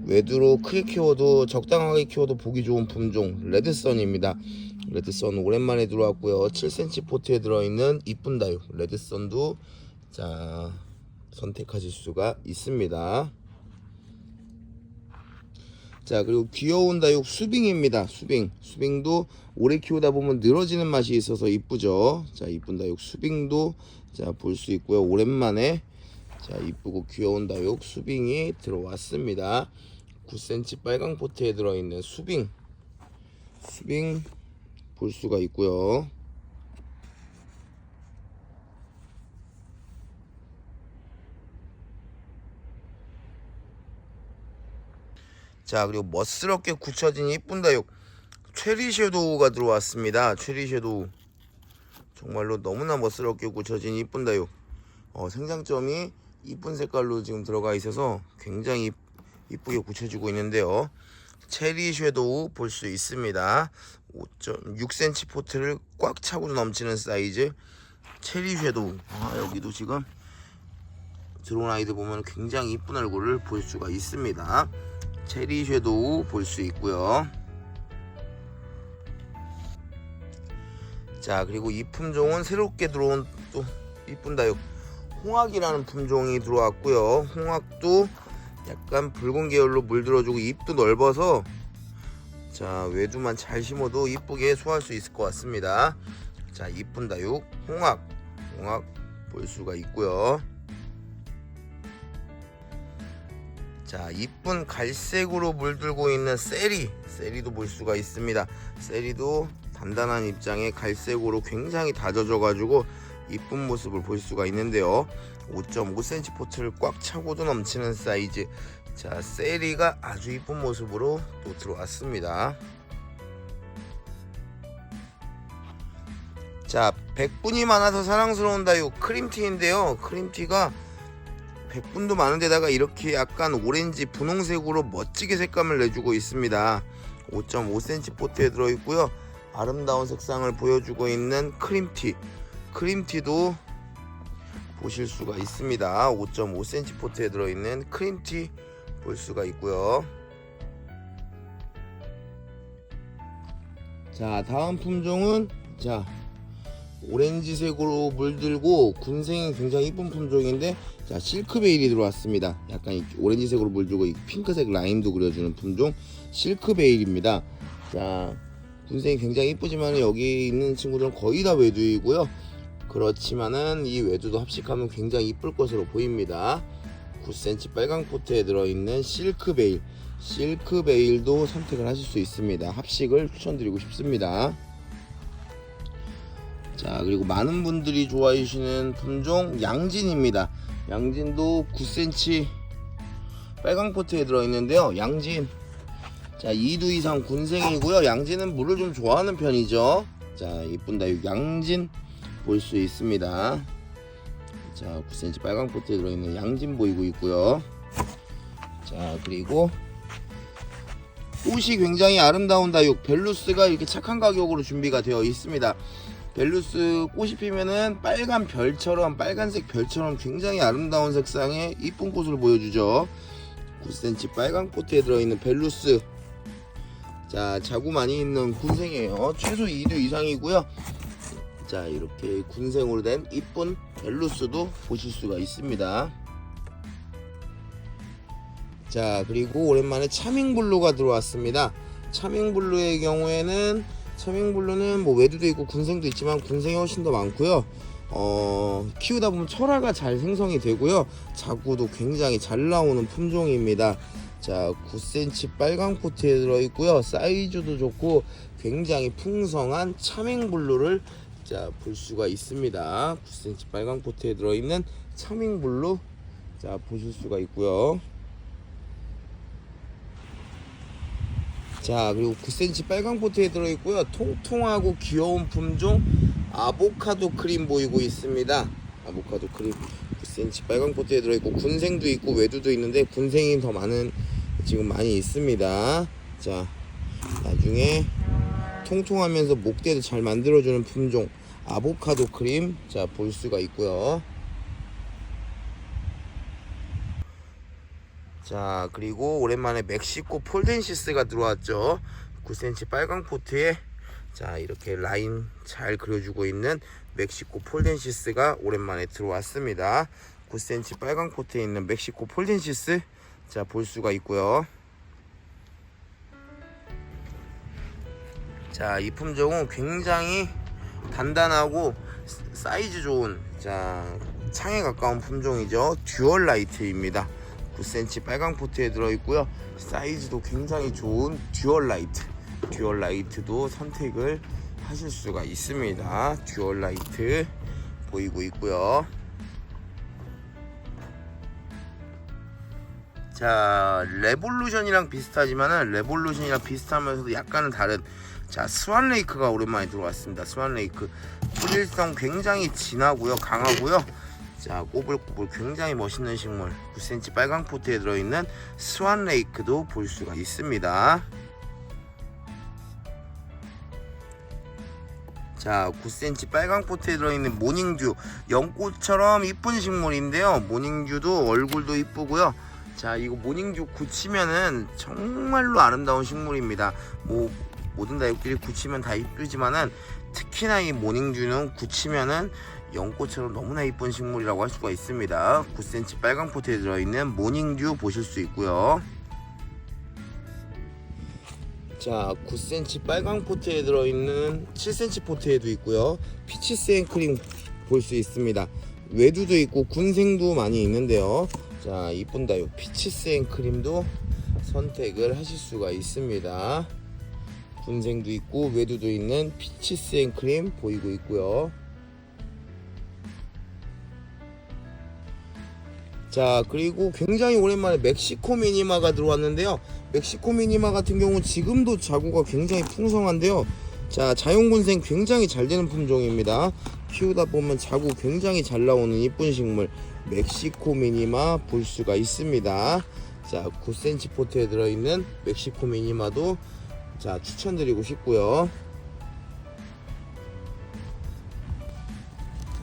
[SPEAKER 1] 외두로 크게 키워도 적당하게 키워도 보기 좋은 품종 레드선입니다. 레드선 오랜만에 들어왔고요. 7cm 포트에 들어있는 이쁜 다육 레드선도 자 선택하실 수가 있습니다. 자, 그리고 귀여운 다육 수빙입니다. 수빙도 오래 키우다 보면 늘어지는 맛이 있어서 이쁘죠. 자, 이쁜 다육 수빙도 자 볼 수 있고요. 오랜만에 자 이쁘고 귀여운 다육 수빙이 들어왔습니다. 9cm 빨강 포트에 들어있는 수빙 볼 수가 있고요. 자, 그리고 멋스럽게 굳혀진 이쁜 다육 체리 섀도우가 들어왔습니다. 체리 섀도우 정말로 너무나 멋스럽게 굳혀진 이쁜 다육 생장점이 이쁜 색깔로 지금 들어가 있어서 굉장히 이쁘게 굳혀지고 있는데요. 체리 섀도우 볼 수 있습니다. 5.6cm 포트를 꽉 차고 넘치는 사이즈 체리 섀도우. 여기도 지금 들어온 아이들 보면 굉장히 이쁜 얼굴을 볼 수가 있습니다. 체리 섀도우 볼 수 있고요. 자, 그리고 이 품종은 새롭게 들어온 또 이쁜 다육 홍학이라는 품종이 들어왔고요. 홍학도 약간 붉은 계열로 물들어주고 잎도 넓어서 자 외두만 잘 심어도 이쁘게 소화할 수 있을 것 같습니다. 자, 이쁜 다육 홍학 볼 수가 있고요. 자, 이쁜 갈색으로 물들고 있는 세리도 볼 수가 있습니다. 세리도 단단한 입장에 갈색으로 굉장히 다져져 가지고 이쁜 모습을 볼 수가 있는데요. 5.5cm 포트를 꽉 차고도 넘치는 사이즈 자 세리가 아주 이쁜 모습으로 또 들어왔습니다. 자, 백분이 많아서 사랑스러운 다육 크림티인데요. 크림티가 백분도 많은데다가 이렇게 약간 오렌지 분홍색으로 멋지게 색감을 내주고 있습니다. 5.5cm 포트에 들어있고요. 아름다운 색상을 보여주고 있는 크림티도 보실 수가 있습니다. 5.5cm 포트에 들어있는 크림티 볼 수가 있고요. 자, 다음 품종은 자 오렌지색으로 물들고 군생이 굉장히 이쁜 품종인데 자 실크베일이 들어왔습니다. 약간 오렌지색으로 물들고 핑크색 라인도 그려주는 품종 실크베일입니다. 자, 군생이 굉장히 이쁘지만 여기 있는 친구들은 거의 다 외두이고요. 그렇지만은 이 외두도 합식하면 굉장히 이쁠 것으로 보입니다. 9cm 빨강 포트에 들어있는 실크베일도 선택을 하실 수 있습니다. 합식을 추천드리고 싶습니다. 자, 그리고 많은 분들이 좋아해 주시는 품종 양진입니다. 양진도 9cm 빨강 포트에 들어있는데요. 양진 자 2두 이상 군생이고요. 양진은 물을 좀 좋아하는 편이죠. 자, 이쁜 다육 양진 볼 수 있습니다. 자, 9cm 빨강 포트에 들어있는 양진 보이고 있고요. 자, 그리고 꽃이 굉장히 아름다운 다육 벨루스가 이렇게 착한 가격으로 준비가 되어 있습니다. 벨루스 꽃이 피면은 빨간색 별처럼 굉장히 아름다운 색상의 이쁜 꽃을 보여주죠. 9cm 빨강 포트에 들어있는 벨루스 자 자구 많이 있는 군생이에요. 최소 2두 이상이고요. 자, 이렇게 군생으로 된 이쁜 벨루스도 보실 수가 있습니다. 자, 그리고 오랜만에 차밍블루가 들어왔습니다. 차밍블루의 경우에는 차밍블루는 뭐 외두도 있고 군생도 있지만 군생이 훨씬 더 많고요. 키우다 보면 철화가 잘 생성이 되고요. 자구도 굉장히 잘 나오는 품종입니다. 자, 9cm 빨강 포트에 들어있고요. 사이즈도 좋고 굉장히 풍성한 차밍블루를 자 볼 수가 있습니다. 9cm 빨강 포트에 들어있는 차밍블루 자 보실 수가 있고요. 자, 그리고 9cm 빨강 포트에 들어있고요. 통통하고 귀여운 품종 아보카도 크림 보이고 있습니다. 아보카도 크림 9cm 빨강 포트에 들어있고 군생도 있고 외두도 있는데 군생이 더 많은 지금 많이 있습니다. 자, 나중에 통통하면서 목대도 잘 만들어주는 품종 아보카도 크림 자 볼 수가 있고요. 자 그리고 오랜만에 멕시코 폴덴시스가 들어왔죠. 9cm 빨강 포트에 자 이렇게 라인 잘 그려주고 있는 멕시코 폴덴시스가 오랜만에 들어왔습니다. 9cm 빨강 포트에 있는 멕시코 폴덴시스 자 볼 수가 있고요. 자 이 품종은 굉장히 단단하고 사이즈 좋은 자 창에 가까운 품종이죠. 듀얼 라이트입니다. 9cm 빨강 포트에 들어있고요. 사이즈도 굉장히 좋은 듀얼 라이트. 듀얼 라이트도 선택을 하실 수가 있습니다. 듀얼 라이트 보이고 있고요. 자 레볼루션이랑 비슷하지만은 레볼루션이랑 비슷하면서도 약간은 다른 자 스완레이크가 오랜만에 들어왔습니다. 스완레이크 뿌릴성 굉장히 진하고요, 강하고요. 자 꼬불꼬불 굉장히 멋있는 식물 9cm 빨강 포트에 들어있는 스완레이크도 볼 수가 있습니다. 자 9cm 빨강 포트에 들어있는 모닝듀 연꽃처럼 이쁜 식물인데요. 모닝듀도 얼굴도 이쁘고요. 자 이거 모닝듀 굳히면은 정말로 아름다운 식물입니다. 뭐 모든 다육들이 굳히면 다 이쁘지만은 특히나 이 모닝듀는 굳히면은 연꽃처럼 너무나 이쁜 식물이라고 할 수가 있습니다. 9cm 빨강 포트에 들어있는 모닝듀 보실 수 있고요. 자 9cm 빨강 포트에 들어있는 7cm 포트에도 있고요. 피치스 앤크림 볼 수 있습니다. 외두도 있고 군생도 많이 있는데요. 자 이쁜 다육 피치스 앤크림도 선택을 하실 수가 있습니다. 군생도 있고 외두도 있는 피치스 앤크림 보이고 있고요. 자 그리고 굉장히 오랜만에 멕시코 미니마가 들어왔는데요. 멕시코 미니마 같은 경우는 지금도 자구가 굉장히 풍성한데요. 자 자연군생 굉장히 잘 되는 품종입니다. 키우다 보면 자구 굉장히 잘 나오는 이쁜 식물 멕시코 미니마 볼 수가 있습니다. 자 9cm 포트에 들어있는 멕시코 미니마도 자 추천드리고 싶고요.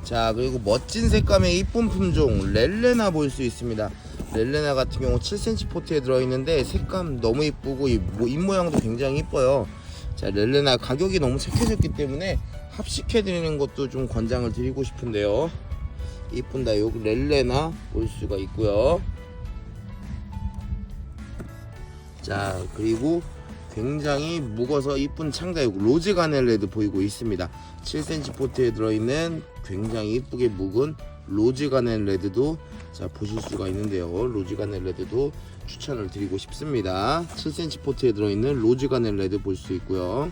[SPEAKER 1] 자 그리고 멋진 색감의 이쁜 품종 렐레나 볼 수 있습니다. 렐레나 같은 경우 7cm 포트에 들어있는데 색감 너무 이쁘고 잎모양도 굉장히 이뻐요. 자 렐레나 가격이 너무 착해졌기 때문에 합식해드리는 것도 좀 권장을 드리고 싶은데요. 이쁜 다육 렐레나 볼 수가 있고요. 자 그리고 굉장히 묵어서 이쁜 창다육 로즈 가넬레드 보이고 있습니다. 7cm 포트에 들어있는 굉장히 이쁘게 묵은 로즈 가넬레드도 자 보실 수가 있는데요. 로즈 가넬레드도 추천을 드리고 싶습니다. 7cm 포트에 들어있는 로즈 가넬레드 볼 수 있고요.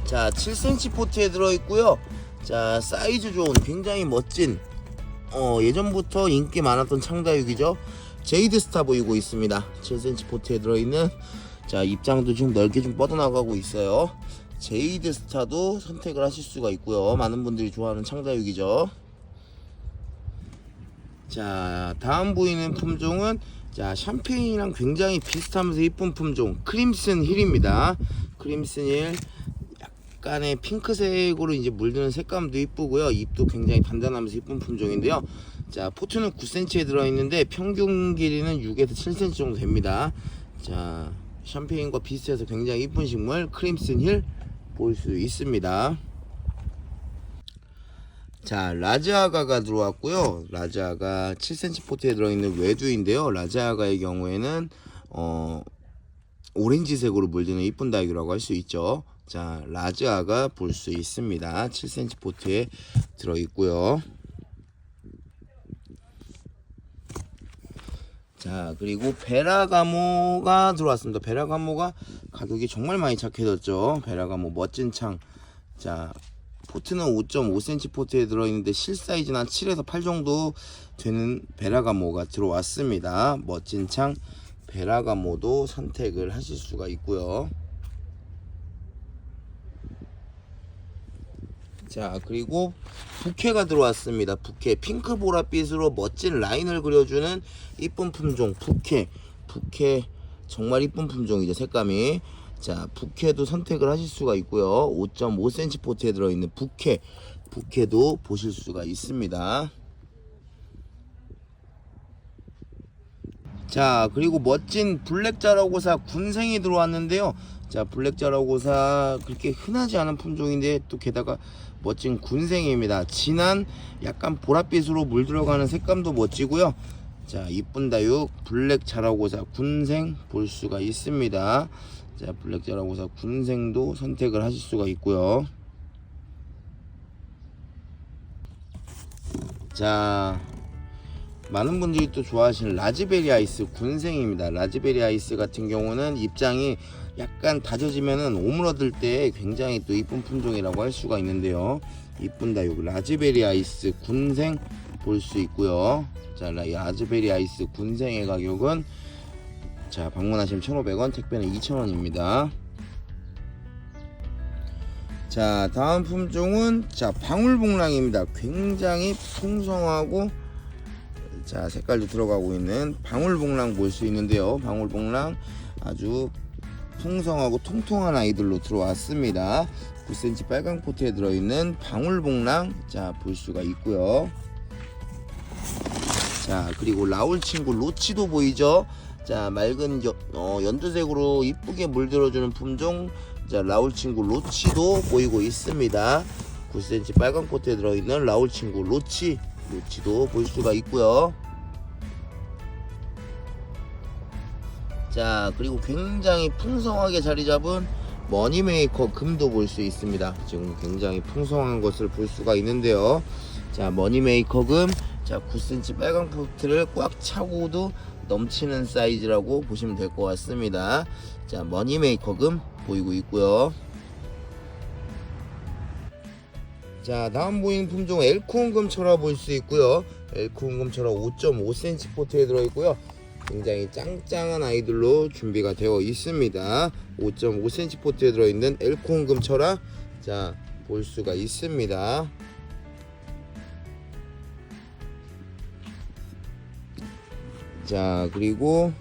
[SPEAKER 1] 자 7cm 포트에 들어있고요. 자 사이즈 좋은 굉장히 멋진 예전부터 인기 많았던 창다육이죠. 제이드 스타 보이고 있습니다. 7cm 포트에 들어있는 자 입장도 좀 넓게 좀 뻗어나가고 있어요. 제이드 스타도 선택을 하실 수가 있고요. 많은 분들이 좋아하는 창다육이죠. 자 다음 보이는 품종은 자 샴페인이랑 굉장히 비슷하면서 이쁜 품종 크림슨 힐입니다. 크림슨 힐 약간의 핑크색으로 이제 물드는 색감도 이쁘고요. 잎도 굉장히 단단하면서 이쁜 품종인데요. 자 포트는 9cm에 들어있는데 평균 길이는 6에서 7cm 정도 됩니다. 자 샴페인과 비슷해서 굉장히 이쁜 식물 크림슨 힐 볼 수 있습니다. 자 라즈아가가 들어왔고요. 라즈아가 7cm 포트에 들어있는 외두인데요. 라즈아가의 경우에는 오렌지색으로 물드는 이쁜 다육이라고 할 수 있죠. 자 라즈아가 볼 수 있습니다. 7cm 포트에 들어있고요. 자 그리고 베라가모가 들어왔습니다. 베라가모가 가격이 정말 많이 착해졌죠. 베라가모 멋진 창. 자 포트는 5.5cm 포트에 들어있는데 실사이즈는 한 7에서 8 정도 되는 베라가모가 들어왔습니다. 멋진 창 베라가모도 선택을 하실 수가 있고요. 자 그리고 부케가 들어왔습니다. 부케 핑크 보랏빛으로 멋진 라인을 그려주는 이쁜 품종 부케 정말 이쁜 품종이죠. 색감이 자, 부캐도 선택을 하실 수가 있고요. 5.5cm 포트에 들어있는 부캐도 보실 수가 있습니다. 자, 그리고 멋진 블랙 자라고사 군생이 들어왔는데요. 자, 블랙 자라고사 그렇게 흔하지 않은 품종인데 또 게다가 멋진 군생입니다. 진한 약간 보랏빛으로 물들어가는 색감도 멋지고요. 자, 이쁜 다육 블랙 자라고사 군생 볼 수가 있습니다. 자, 블랙 자라고사 군생도 선택을 하실 수가 있고요. 자, 많은 분들이 또 좋아하시는 라즈베리 아이스 군생입니다. 라즈베리 아이스 같은 경우는 입장이 약간 다져지면은 오므러들 때 굉장히 또 이쁜 품종이라고 할 수가 있는데요. 이쁜 다육 라즈베리 아이스 군생 볼 수 있고요. 자, 라즈베리 아이스 군생의 가격은 자, 방문하시면 1,500원, 택배는 2,000원입니다. 자, 다음 품종은 자, 방울복랑입니다. 굉장히 풍성하고 자, 색깔도 들어가고 있는 방울복랑 볼 수 있는데요. 방울복랑 아주 풍성하고 통통한 아이들로 들어왔습니다. 9cm 빨강 포트에 들어있는 방울복랑 자, 볼 수가 있고요. 자, 그리고 라울 친구 로치도 보이죠? 자, 맑은 연두색으로 이쁘게 물들어주는 품종 자, 라울 친구 로치도 보이고 있습니다. 9cm 빨강 포트에 들어있는 라울 친구 로치도 볼 수가 있고요. 자, 그리고 굉장히 풍성하게 자리 잡은 머니메이커 금도 볼 수 있습니다. 지금 굉장히 풍성한 것을 볼 수가 있는데요. 자, 머니메이커 금 자, 9cm 빨강 포트를 꽉 차고도 넘치는 사이즈라고 보시면 될 것 같습니다. 자, 머니메이커 금 보이고 있고요. 자, 다음 보이는 품종 엘코온금 철화 볼 수 있고요. 엘코온금 철화 5.5cm 포트에 들어있고요. 굉장히 짱짱한 아이들로 준비가 되어 있습니다. 5.5cm 포트에 들어있는 엘코온금 철화 자, 볼 수가 있습니다. 자, 그리고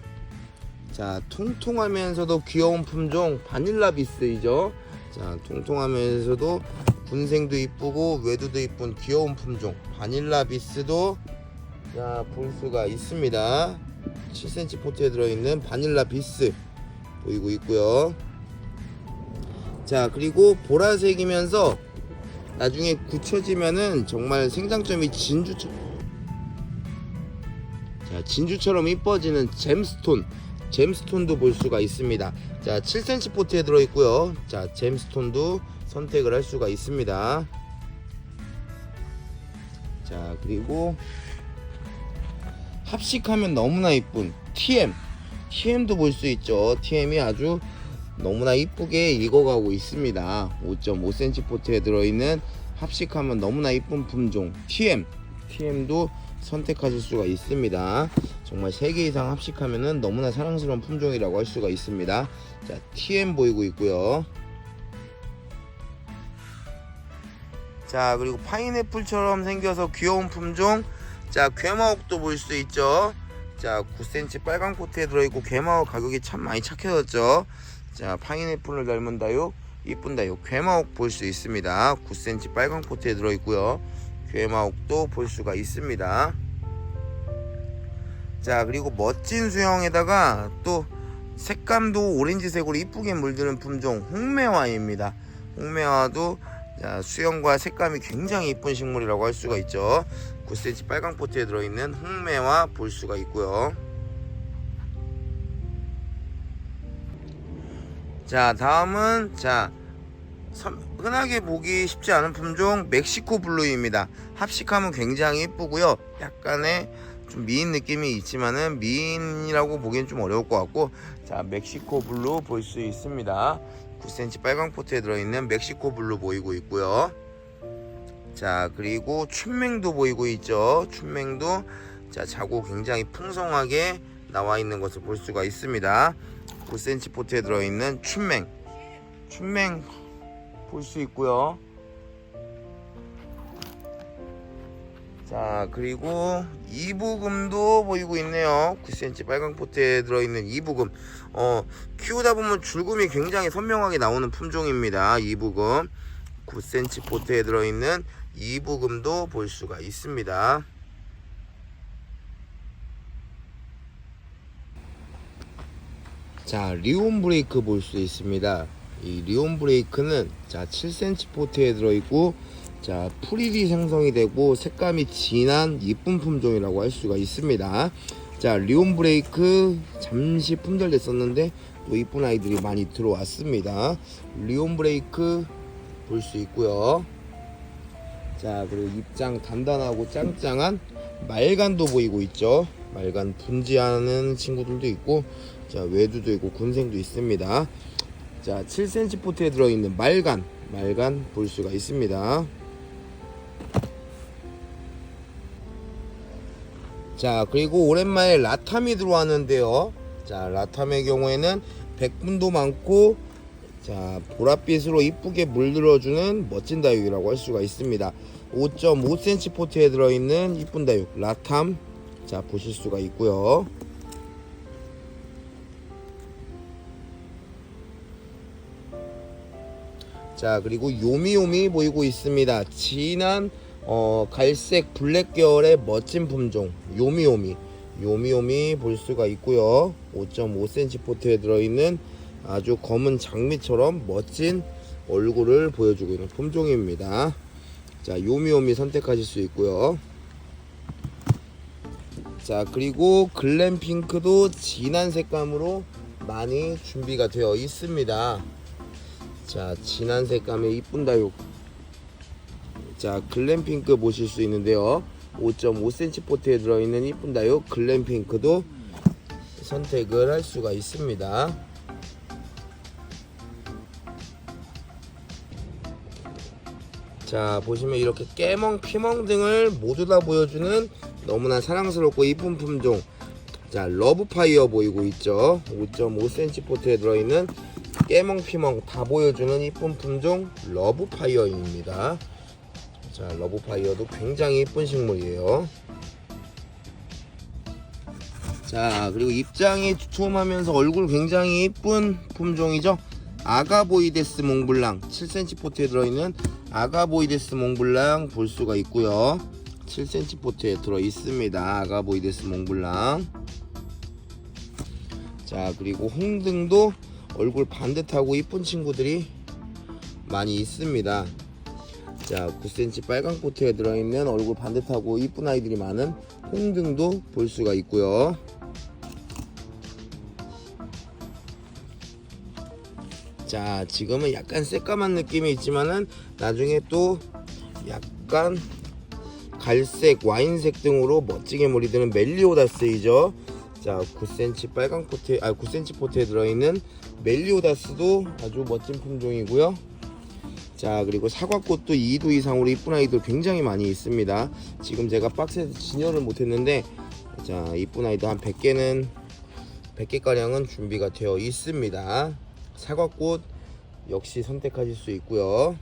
[SPEAKER 1] 자, 통통하면서도 귀여운 품종 바닐라 비스이죠. 자, 통통하면서도 군생도 이쁘고 외두도 이쁜 귀여운 품종 바닐라 비스도 자, 볼 수가 있습니다. 7cm 포트에 들어있는 바닐라 비스 보이고 있고요. 자, 그리고 보라색이면서 나중에 굳혀지면은 정말 생장점이 진주처럼 이뻐지는 잼스톤도 볼 수가 있습니다. 자, 7cm 포트에 들어있고요. 자, 잼스톤도 선택을 할 수가 있습니다. 자, 그리고 합식하면 너무나 이쁜 TM도 볼 수 있죠. TM이 아주 너무나 이쁘게 익어가고 있습니다. 5.5cm 포트에 들어있는 합식하면 너무나 이쁜 품종 TM도 선택하실 수가 있습니다. 정말 3개 이상 합식하면은 너무나 사랑스러운 품종이라고 할 수가 있습니다. 자, TM 보이고 있고요. 자, 그리고 파인애플처럼 생겨서 귀여운 품종 자, 괴마옥도 볼 수 있죠. 자, 9cm 빨강 포트에 들어있고 괴마옥 가격이 참 많이 착해졌죠. 자, 파인애플을 닮은 다육 이쁜 다육 괴마옥 볼 수 있습니다. 9cm 빨강 포트에 들어있고요. 괴마옥도 볼 수가 있습니다. 자, 그리고 멋진 수영에다가 또 색감도 오렌지색으로 이쁘게 물드는 품종 홍매화입니다. 홍매화도 자, 수영과 색감이 굉장히 이쁜 식물이라고 할 수가 있죠. 9cm 빨강 포트에 들어있는 홍매화 볼 수가 있고요. 자, 다음은 자, 흔하게 보기 쉽지 않은 품종 멕시코 블루입니다. 합식하면 굉장히 이쁘고요. 약간의 좀 미인 느낌이 있지만은 미인이라고 보기엔 좀 어려울 것 같고 자, 멕시코 블루 볼 수 있습니다. 9cm 빨강 포트에 들어있는 멕시코 블루 보이고 있고요. 자, 그리고 춘맹도 보이고 있죠. 춘맹도 자, 자고 굉장히 풍성하게 나와 있는 것을 볼 수가 있습니다. 9cm 포트에 들어있는 춘맹 볼 수 있고요. 자, 자, 그리고 이부금도 보이고 있네요. 9cm 빨강 포트에 들어있는 이부금. 키우다 보면 줄금이 굉장히 선명하게 나오는 품종입니다. 이부금. 9cm 포트에 들어있는 이부금도 볼 수가 있습니다. 자, 리온 브레이크 볼 수 있습니다. 이 리온 브레이크는 자 7cm 포트에 들어있고, 자 프릴이 생성이 되고 색감이 진한 이쁜 품종이라고 할 수가 있습니다. 자, 리온 브레이크 잠시 품절됐었는데 또 이쁜 아이들이 많이 들어왔습니다. 리온 브레이크 볼 수 있고요. 자, 그리고 입장 단단하고 짱짱한 말간도 보이고 있죠. 말간 분지하는 친구들도 있고, 자 외두도 있고 군생도 있습니다. 자, 7cm 포트에 들어있는 말간 볼 수가 있습니다. 자, 그리고 오랜만에 라탐이 들어왔는데요. 자, 라탐의 경우에는 백분도 많고, 자 보랏빛으로 이쁘게 물들어주는 멋진 다육이라고 할 수가 있습니다. 5.5cm 포트에 들어있는 이쁜 다육 라탐, 자 보실 수가 있고요. 자, 그리고 요미요미 보이고 있습니다. 진한 갈색 블랙 계열의 멋진 품종 요미요미 볼 수가 있고요. 5.5cm 포트에 들어있는 아주 검은 장미처럼 멋진 얼굴을 보여주고 있는 품종입니다. 자, 요미요미 선택하실 수 있고요. 자, 그리고 글램핑크도 진한 색감으로 많이 준비가 되어 있습니다. 자, 진한 색감의 이쁜 다육, 자 글램핑크 보실 수 있는데요. 5.5cm 포트에 들어있는 이쁜 다육 글램핑크도 선택을 할 수가 있습니다. 자, 보시면 이렇게 깨멍 피멍 등을 모두 다 보여주는 너무나 사랑스럽고 이쁜 품종, 자 러브파이어 보이고 있죠. 5.5cm 포트에 들어있는 깨멍 피멍 다 보여주는 이쁜 품종 러브파이어입니다. 자, 러브파이어도 굉장히 이쁜 식물이에요. 자, 그리고 입장이 두툼하면서 얼굴 굉장히 이쁜 품종이죠. 아가보이데스 몽블랑 7cm 포트에 들어있는 아가보이데스 몽블랑 볼 수가 있고요. 7cm 포트에 들어있습니다. 아가보이데스 몽블랑. 자, 그리고 홍등도 얼굴 반듯하고 이쁜 친구들이 많이 있습니다. 자, 9cm 빨강 포트에 들어있는 얼굴 반듯하고 이쁜 아이들이 많은 홍등도 볼 수가 있고요. 자, 지금은 약간 새까만 느낌이 있지만은 나중에 또 약간 갈색, 와인색 등으로 멋지게 몰이드는 멜리오다스이죠. 자, 9cm 빨강 포트에 9cm 포트에 들어있는 멜리오다스도 아주 멋진 품종이고요. 자, 그리고 사과꽃도 2도 이상으로 이쁜 아이들 굉장히 많이 있습니다. 지금 제가 박스에서 진열을 못했는데, 자 이쁜 아이들 한 100개가량은 준비가 되어 있습니다. 사과꽃 역시 선택하실 수 있고요.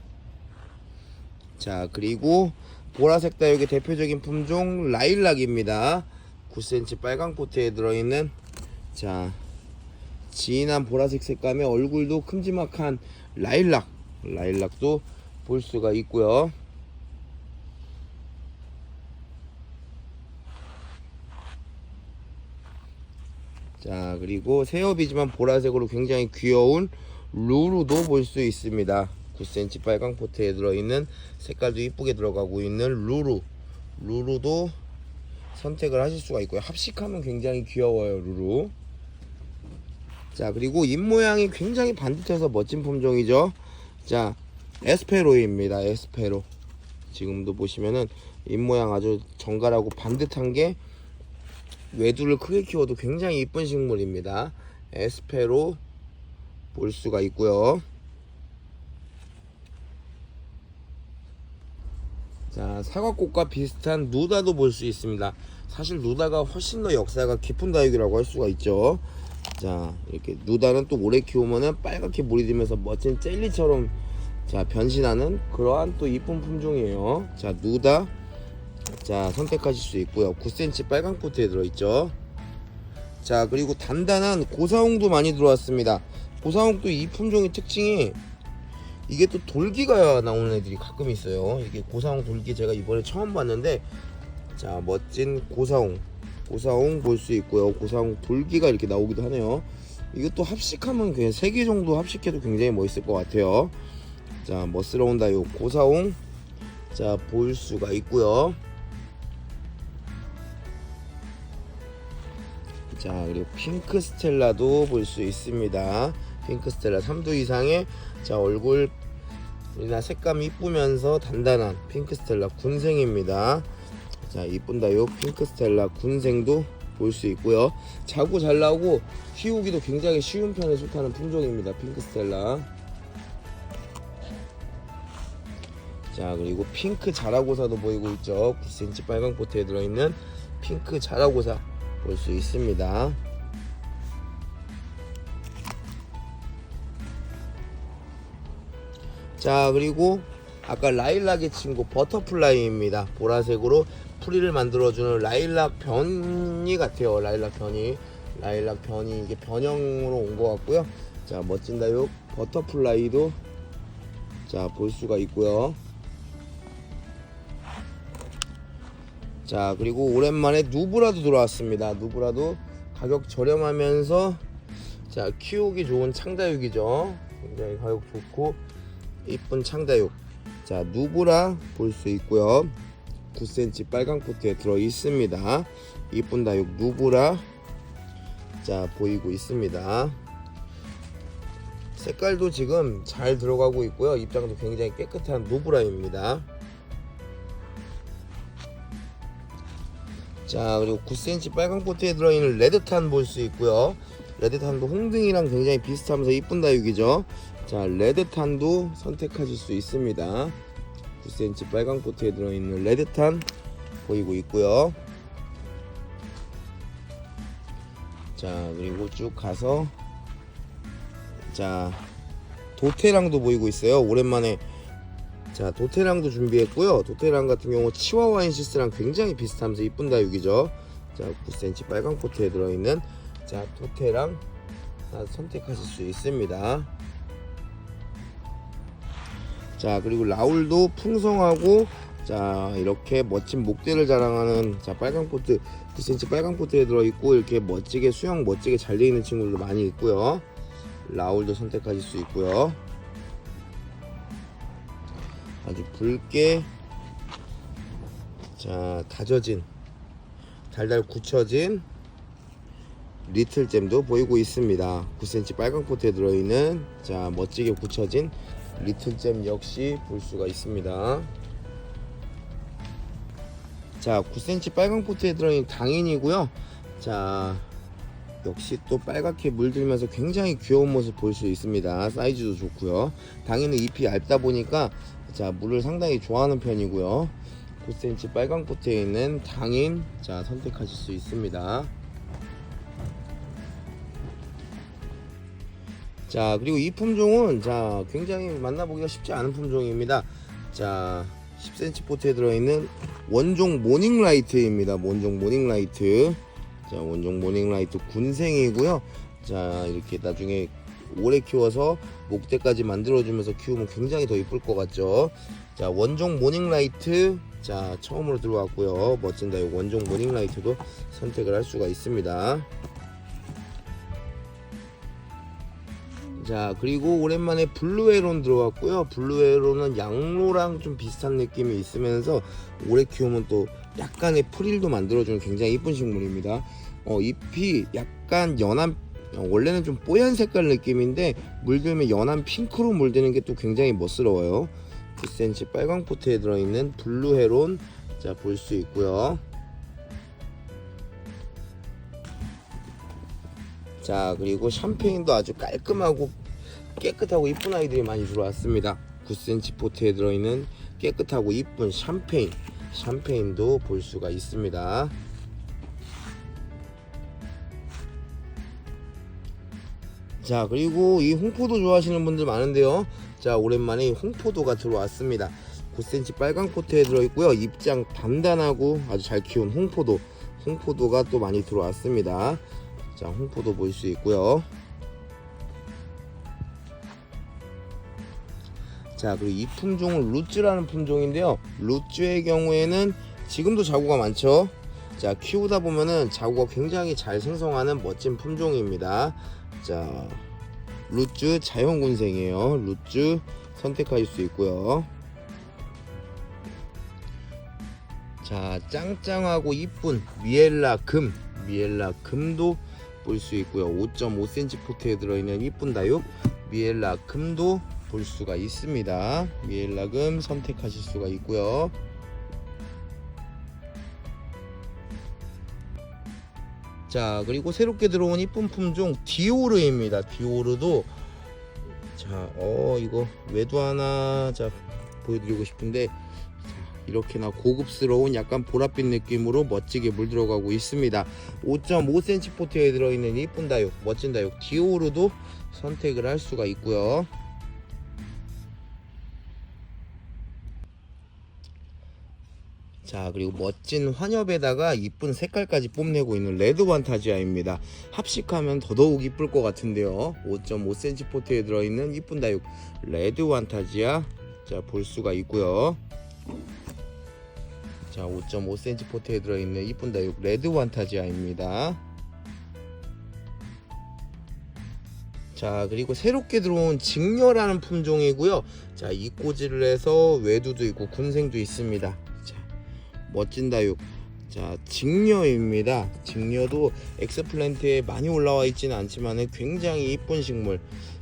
[SPEAKER 1] 자, 그리고 보라색 다육의 대표적인 품종 라일락입니다. 9cm 빨강 포트에 들어있는 자 진한 보라색 색감의 얼굴도 큼지막한 라일락도 볼 수가 있고요. 자, 그리고 새엽이지만 보라색으로 굉장히 귀여운 루루도 볼 수 있습니다. 9cm 빨강 포트에 들어있는 색깔도 이쁘게 들어가고 있는 루루도 선택을 하실 수가 있고요. 합식하면 굉장히 귀여워요, 루루. 자, 그리고 입모양이 굉장히 반듯해서 멋진 품종이죠. 자, 에스페로입니다. 에스페로. 지금도 보시면은 입모양 아주 정갈하고 반듯한 게 외두를 크게 키워도 굉장히 이쁜 식물입니다. 에스페로 볼 수가 있고요. 자, 사과꽃과 비슷한 누다도 볼 수 있습니다. 사실 누다가 훨씬 더 역사가 깊은 다육이라고 할 수가 있죠. 자, 이렇게 누다는 또 오래 키우면은 빨갛게 물이 들면서 멋진 젤리처럼 자 변신하는 그러한 또 이쁜 품종이에요. 자, 누다 자, 선택하실 수 있고요. 9cm 빨강 포트에 들어있죠. 자, 그리고 단단한 고사홍도 많이 들어왔습니다. 고사홍도 이 품종의 특징이 이게 또 돌기가 나오는 애들이 가끔 있어요. 이게 고사홍 돌기 제가 이번에 처음 봤는데, 자, 멋진 고사홍 볼 수 있고요. 고사홍 돌기가 이렇게 나오기도 하네요. 이것도 합식하면 그냥 3개 정도 합식해도 굉장히 멋있을 것 같아요. 자, 멋스러운 다요 고사홍 자, 볼 수가 있고요. 자, 그리고 핑크 스텔라도 볼 수 있습니다. 핑크 스텔라 3도 이상의 자, 얼굴이나 색감이 이쁘면서 단단한 핑크 스텔라 군생입니다. 자, 이쁜다요 핑크 스텔라 군생도 볼 수 있고요. 자고 잘 나오고 키우기도 굉장히 쉬운 편에 속하는 품종입니다. 핑크 스텔라. 자, 그리고 핑크 자라고사도 보이고 있죠. 9cm 빨강 포트에 들어있는 핑크 자라고사 볼 수 있습니다. 자, 그리고 아까 라일락의 친구 버터플라이입니다. 보라색으로 풀이를 만들어주는 라일락 변이 같아요. 라일락 변이 이게 변형으로 온 것 같고요. 자, 멋진다요 버터플라이도 자, 볼 수가 있고요. 자, 그리고 오랜만에 누브라도 들어왔습니다. 누브라도 가격 저렴하면서 자, 키우기 좋은 창다육이죠. 굉장히 가격 좋고 이쁜 창다육. 자, 누브라 볼 수 있고요. 9cm 빨강 포트에 들어 있습니다. 이쁜 다육 누브라 자, 보이고 있습니다. 색깔도 지금 잘 들어가고 있고요. 입장도 굉장히 깨끗한 누브라입니다. 자, 그리고 9cm 빨강 포트에 들어있는 레드탄 볼 수 있고요. 레드탄도 홍등이랑 굉장히 비슷하면서 이쁜 다육이죠. 자, 레드탄도 선택하실 수 있습니다. 9cm 빨강 포트에 들어있는 레드탄 보이고 있고요. 자, 그리고 쭉 가서 자, 도테랑도 보이고 있어요. 오랜만에 자, 도테랑도 준비했고요. 도테랑 같은 경우 치와와인시스랑 굉장히 비슷하면서 이쁜 다육이죠. 자, 9cm 빨강 포트에 들어있는 자, 도테랑 선택하실 수 있습니다. 자, 그리고 라울도 풍성하고 자, 이렇게 멋진 목대를 자랑하는 자, 빨강 포트 9cm 빨강 포트에 들어있고 이렇게 멋지게 수영 멋지게 잘 되어 있는 친구들도 많이 있고요. 라울도 선택하실 수 있고요. 아주 붉게 자, 다져진 달달 굳혀진 리틀잼도 보이고 있습니다. 9cm 빨강 포트에 들어있는 자, 멋지게 굳혀진 리틀잼 역시 볼 수가 있습니다. 자, 9cm 빨강 포트에 들어있는 당인이고요. 자, 역시 또 빨갛게 물들면서 굉장히 귀여운 모습 볼 수 있습니다. 사이즈도 좋고요. 당인은 잎이 얇다 보니까 자, 물을 상당히 좋아하는 편이고요. 9cm 빨강 포트에 있는 당인 자, 선택하실 수 있습니다. 자, 그리고 이 품종은 자, 굉장히 만나보기가 쉽지 않은 품종입니다. 자, 10cm 포트에 들어있는 원종 모닝라이트입니다. 원종 모닝라이트. 자, 원종 모닝라이트 군생이고요. 자, 이렇게 나중에 오래 키워서 목대까지 만들어주면서 키우면 굉장히 더 이쁠 것 같죠. 자, 원종 모닝라이트 자, 처음으로 들어왔고요. 멋진다. 이 원종 모닝라이트도 선택을 할 수가 있습니다. 자, 그리고 오랜만에 블루헤론 들어왔고요. 블루헤론은 양로랑 좀 비슷한 느낌이 있으면서 오래 키우면 또 약간의 프릴도 만들어주는 굉장히 이쁜 식물입니다. 잎이 약간 연한 원래는 좀 뽀얀 색깔 느낌인데 물들면 연한 핑크로 물드는 게 또 굉장히 멋스러워요. 9cm 빨강 포트에 들어있는 블루헤론 자, 볼 수 있고요. 자, 그리고 샴페인도 아주 깔끔하고 깨끗하고 이쁜 아이들이 많이 들어왔습니다. 9cm 포트에 들어있는 깨끗하고 이쁜 샴페인도 볼 수가 있습니다. 자, 그리고 이 홍포도 좋아하시는 분들 많은데요. 자, 오랜만에 홍포도가 들어왔습니다. 9cm 빨강 포트에 들어있고요. 입장 단단하고 아주 잘 키운 홍포도가 또 많이 들어왔습니다. 자, 홍포도 볼 수 있고요. 자, 그리고 이 품종은 루쯔라는 품종인데요. 루쯔의 경우에는 지금도 자구가 많죠. 자, 키우다 보면은 자구가 굉장히 잘 생성하는 멋진 품종입니다. 자, 루쯔 자연군생이에요. 루쯔 선택하실 수 있고요. 자, 짱짱하고 이쁜 미엘라 금도 볼 수 있고요. 5.5cm 포트에 들어있는 이쁜 다육 미엘라 금도 볼 수가 있습니다. 미엘라 금 선택하실 수가 있고요. 자, 그리고 새롭게 들어온 이쁜 품종 디오르입니다. 디오르도 자, 이거 외도 하나 자 보여드리고 싶은데 이렇게나 고급스러운 약간 보랏빛 느낌으로 멋지게 물들어가고 있습니다. 5.5cm 포트에 들어있는 이쁜 다육, 멋진 다육 디오르도 선택을 할 수가 있고요. 자, 그리고 멋진 환엽에다가 이쁜 색깔까지 뽐내고 있는 레드 판타지아입니다. 합식하면 더더욱 이쁠 것 같은데요. 5.5cm 포트에 들어있는 이쁜 다육 레드 판타지아 자 볼 수가 있고요. 자, 5.5cm 포트에 들어있는 이쁜 다육 레드 판타지아입니다. 자, 그리고 새롭게 들어온 직녀라는 품종이고요. 자, 이꼬지를 해서 외두도 있고 군생도 있습니다. 자, 멋진 다육 자, 직녀입니다. 직녀도 엑스플랜트에 많이 올라와 있지는 않지만 굉장히 이쁜 식물.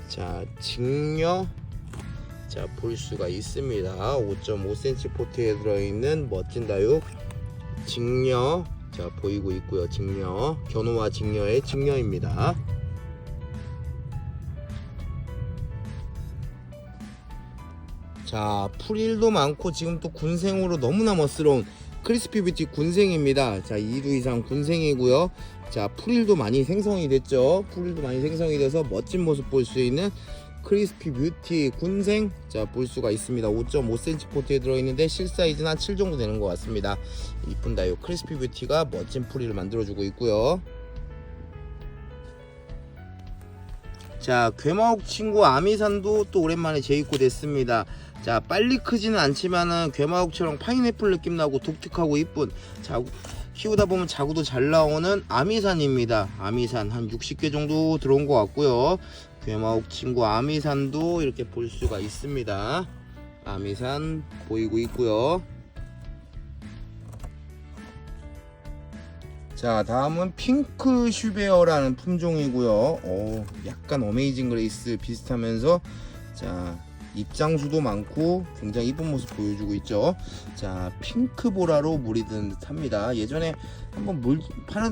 [SPEAKER 1] 자, 직녀 자 볼 수가 있습니다. 5.5cm 포트에 들어있는 멋진 다육 직녀 자 보이고 있고요. 직녀 견호와 직녀의 직녀입니다. 자, 풀일도 많고 지금 또 군생으로 너무나 멋스러운 크리스피 뷰티 군생입니다. 자, 2두 이상 군생이고요. 자, 풀일도 많이 생성이 됐죠. 풀일도 많이 생성이 돼서 멋진 모습 볼 수 있는 크리스피 뷰티 군생 자 볼 수가 있습니다. 5.5cm 포트에 들어있는데 실 사이즈는 한 7 정도 되는 것 같습니다. 이쁜 다육 크리스피 뷰티가 멋진 풀이를 만들어주고 있고요. 자, 괴마옥 친구 아미산도 또 오랜만에 재입고됐습니다. 자, 빨리 크지는 않지만은 괴마옥처럼 파인애플 느낌 나고 독특하고 이쁜 자구 키우다 보면 자구도 잘 나오는 아미산입니다. 아미산 한 60개 정도 들어온 것 같고요. 괴마옥 친구 아미산도 이렇게 볼 수가 있습니다. 아미산 보이고 있고요. 자, 다음은 핑크 슈베어라는 품종이고요. 약간 어메이징 그레이스 비슷하면서 자 입장수도 많고 굉장히 이쁜 모습 보여주고 있죠. 자, 핑크 보라로 물이 드는 듯 합니다. 예전에 한번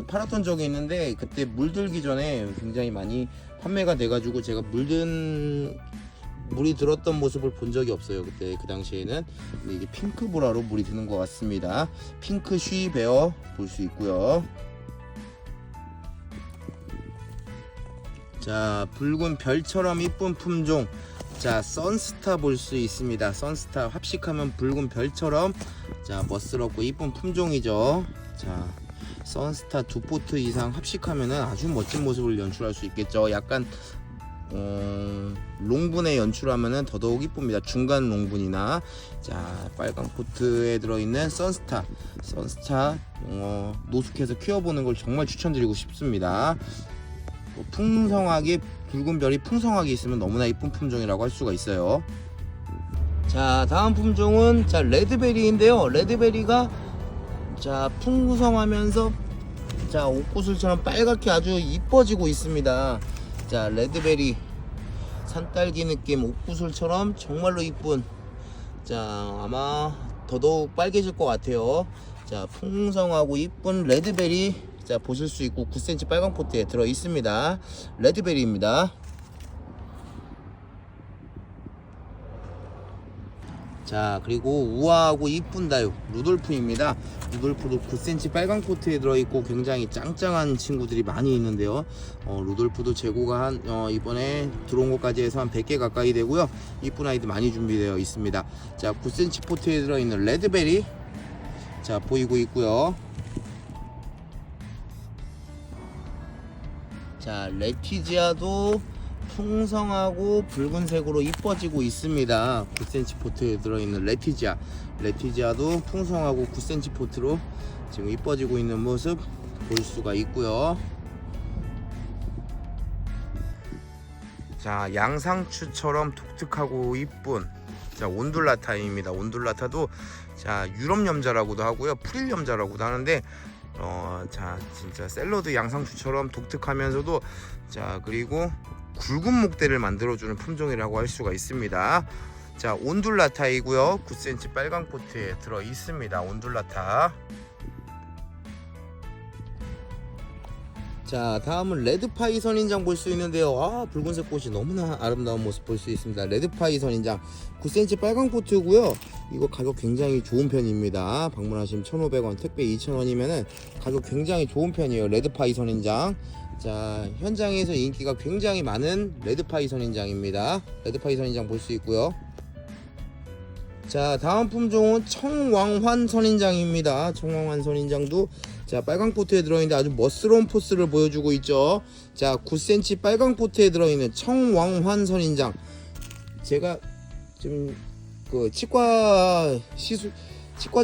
[SPEAKER 1] 팔았던 적이 있는데 그때 물들기 전에 굉장히 많이 판매가 돼가지고 제가 물이 들었던 모습을 본 적이 없어요. 그때 그 당시에는. 근데 이게 핑크 보라로 물이 드는 것 같습니다. 핑크 쉬베어 볼 수 있고요. 자, 붉은 별처럼 이쁜 품종 자, 선스타 볼 수 있습니다. 선스타 합식하면 붉은 별처럼 자 멋스럽고 이쁜 품종이죠. 자, 선스타 2포트 이상 합식하면 아주 멋진 모습을 연출할 수 있겠죠. 약간 롱분에 연출하면 더더욱 이쁩니다. 중간 롱분이나 자 빨강 포트에 들어있는 선스타 노숙해서 키워보는 걸 정말 추천드리고 싶습니다. 풍성하게 붉은 별이 풍성하게 있으면 너무나 이쁜 품종이라고 할 수가 있어요. 자, 다음 품종은 자 레드베리인데요. 레드베리가 자 풍성하면서 자 옥구슬처럼 빨갛게 아주 이뻐지고 있습니다. 자, 레드베리 산딸기 느낌 옥구슬처럼 정말로 이쁜 자 아마 더더욱 빨개질 것 같아요. 자, 풍성하고 이쁜 레드베리 자 보실 수 있고 9cm 빨강 포트에 들어 있습니다. 레드베리입니다. 자, 그리고 우아하고 이쁜 다육 루돌프입니다. 루돌프도 9cm 빨강 포트에 들어있고 굉장히 짱짱한 친구들이 많이 있는데요. 루돌프도 재고가 이번에 들어온 것까지 해서 한 100개 가까이 되고요. 이쁜 아이들 많이 준비되어 있습니다. 자, 9cm 포트에 들어있는 레드베리, 자, 보이고 있고요. 자, 레티지아도 풍성하고 붉은색으로 이뻐지고 있습니다. 9cm 포트에 들어있는 레티지아도 풍성하고 9cm 포트로 지금 이뻐지고 있는 모습 볼 수가 있고요. 자, 양상추처럼 독특하고 이쁜, 자, 온둘라타입니다. 온둘라타도 자, 유럽 염자라고도 하고요, 프릴 염자라고도 하는데 자, 진짜 샐러드 양상추처럼 독특하면서도, 자, 그리고 굵은 목대를 만들어주는 품종이라고 할 수가 있습니다. 자, 온둘라타이고요. 9cm 빨강 포트에 들어 있습니다. 온둘라타. 자, 다음은 레드파이 선인장 볼 수 있는데요. 붉은색 꽃이 너무나 아름다운 모습 볼 수 있습니다. 레드파이 선인장 9cm 빨강 포트고요. 이거 가격 굉장히 좋은 편입니다. 방문하시면 1,500원, 택배 2,000원이면은 가격 굉장히 좋은 편이에요. 레드파이 선인장. 자, 현장에서 인기가 굉장히 많은 레드파이 선인장입니다. 레드파이 선인장 볼 수 있고요. 자, 다음 품종은 청왕환 선인장입니다. 청왕환 선인장도 자, 빨강 포트에 들어있는데 아주 멋스러운 포스를 보여주고 있죠. 자, 9cm 빨강 포트에 들어있는 청왕환 선인장. 제가 지금 그 치과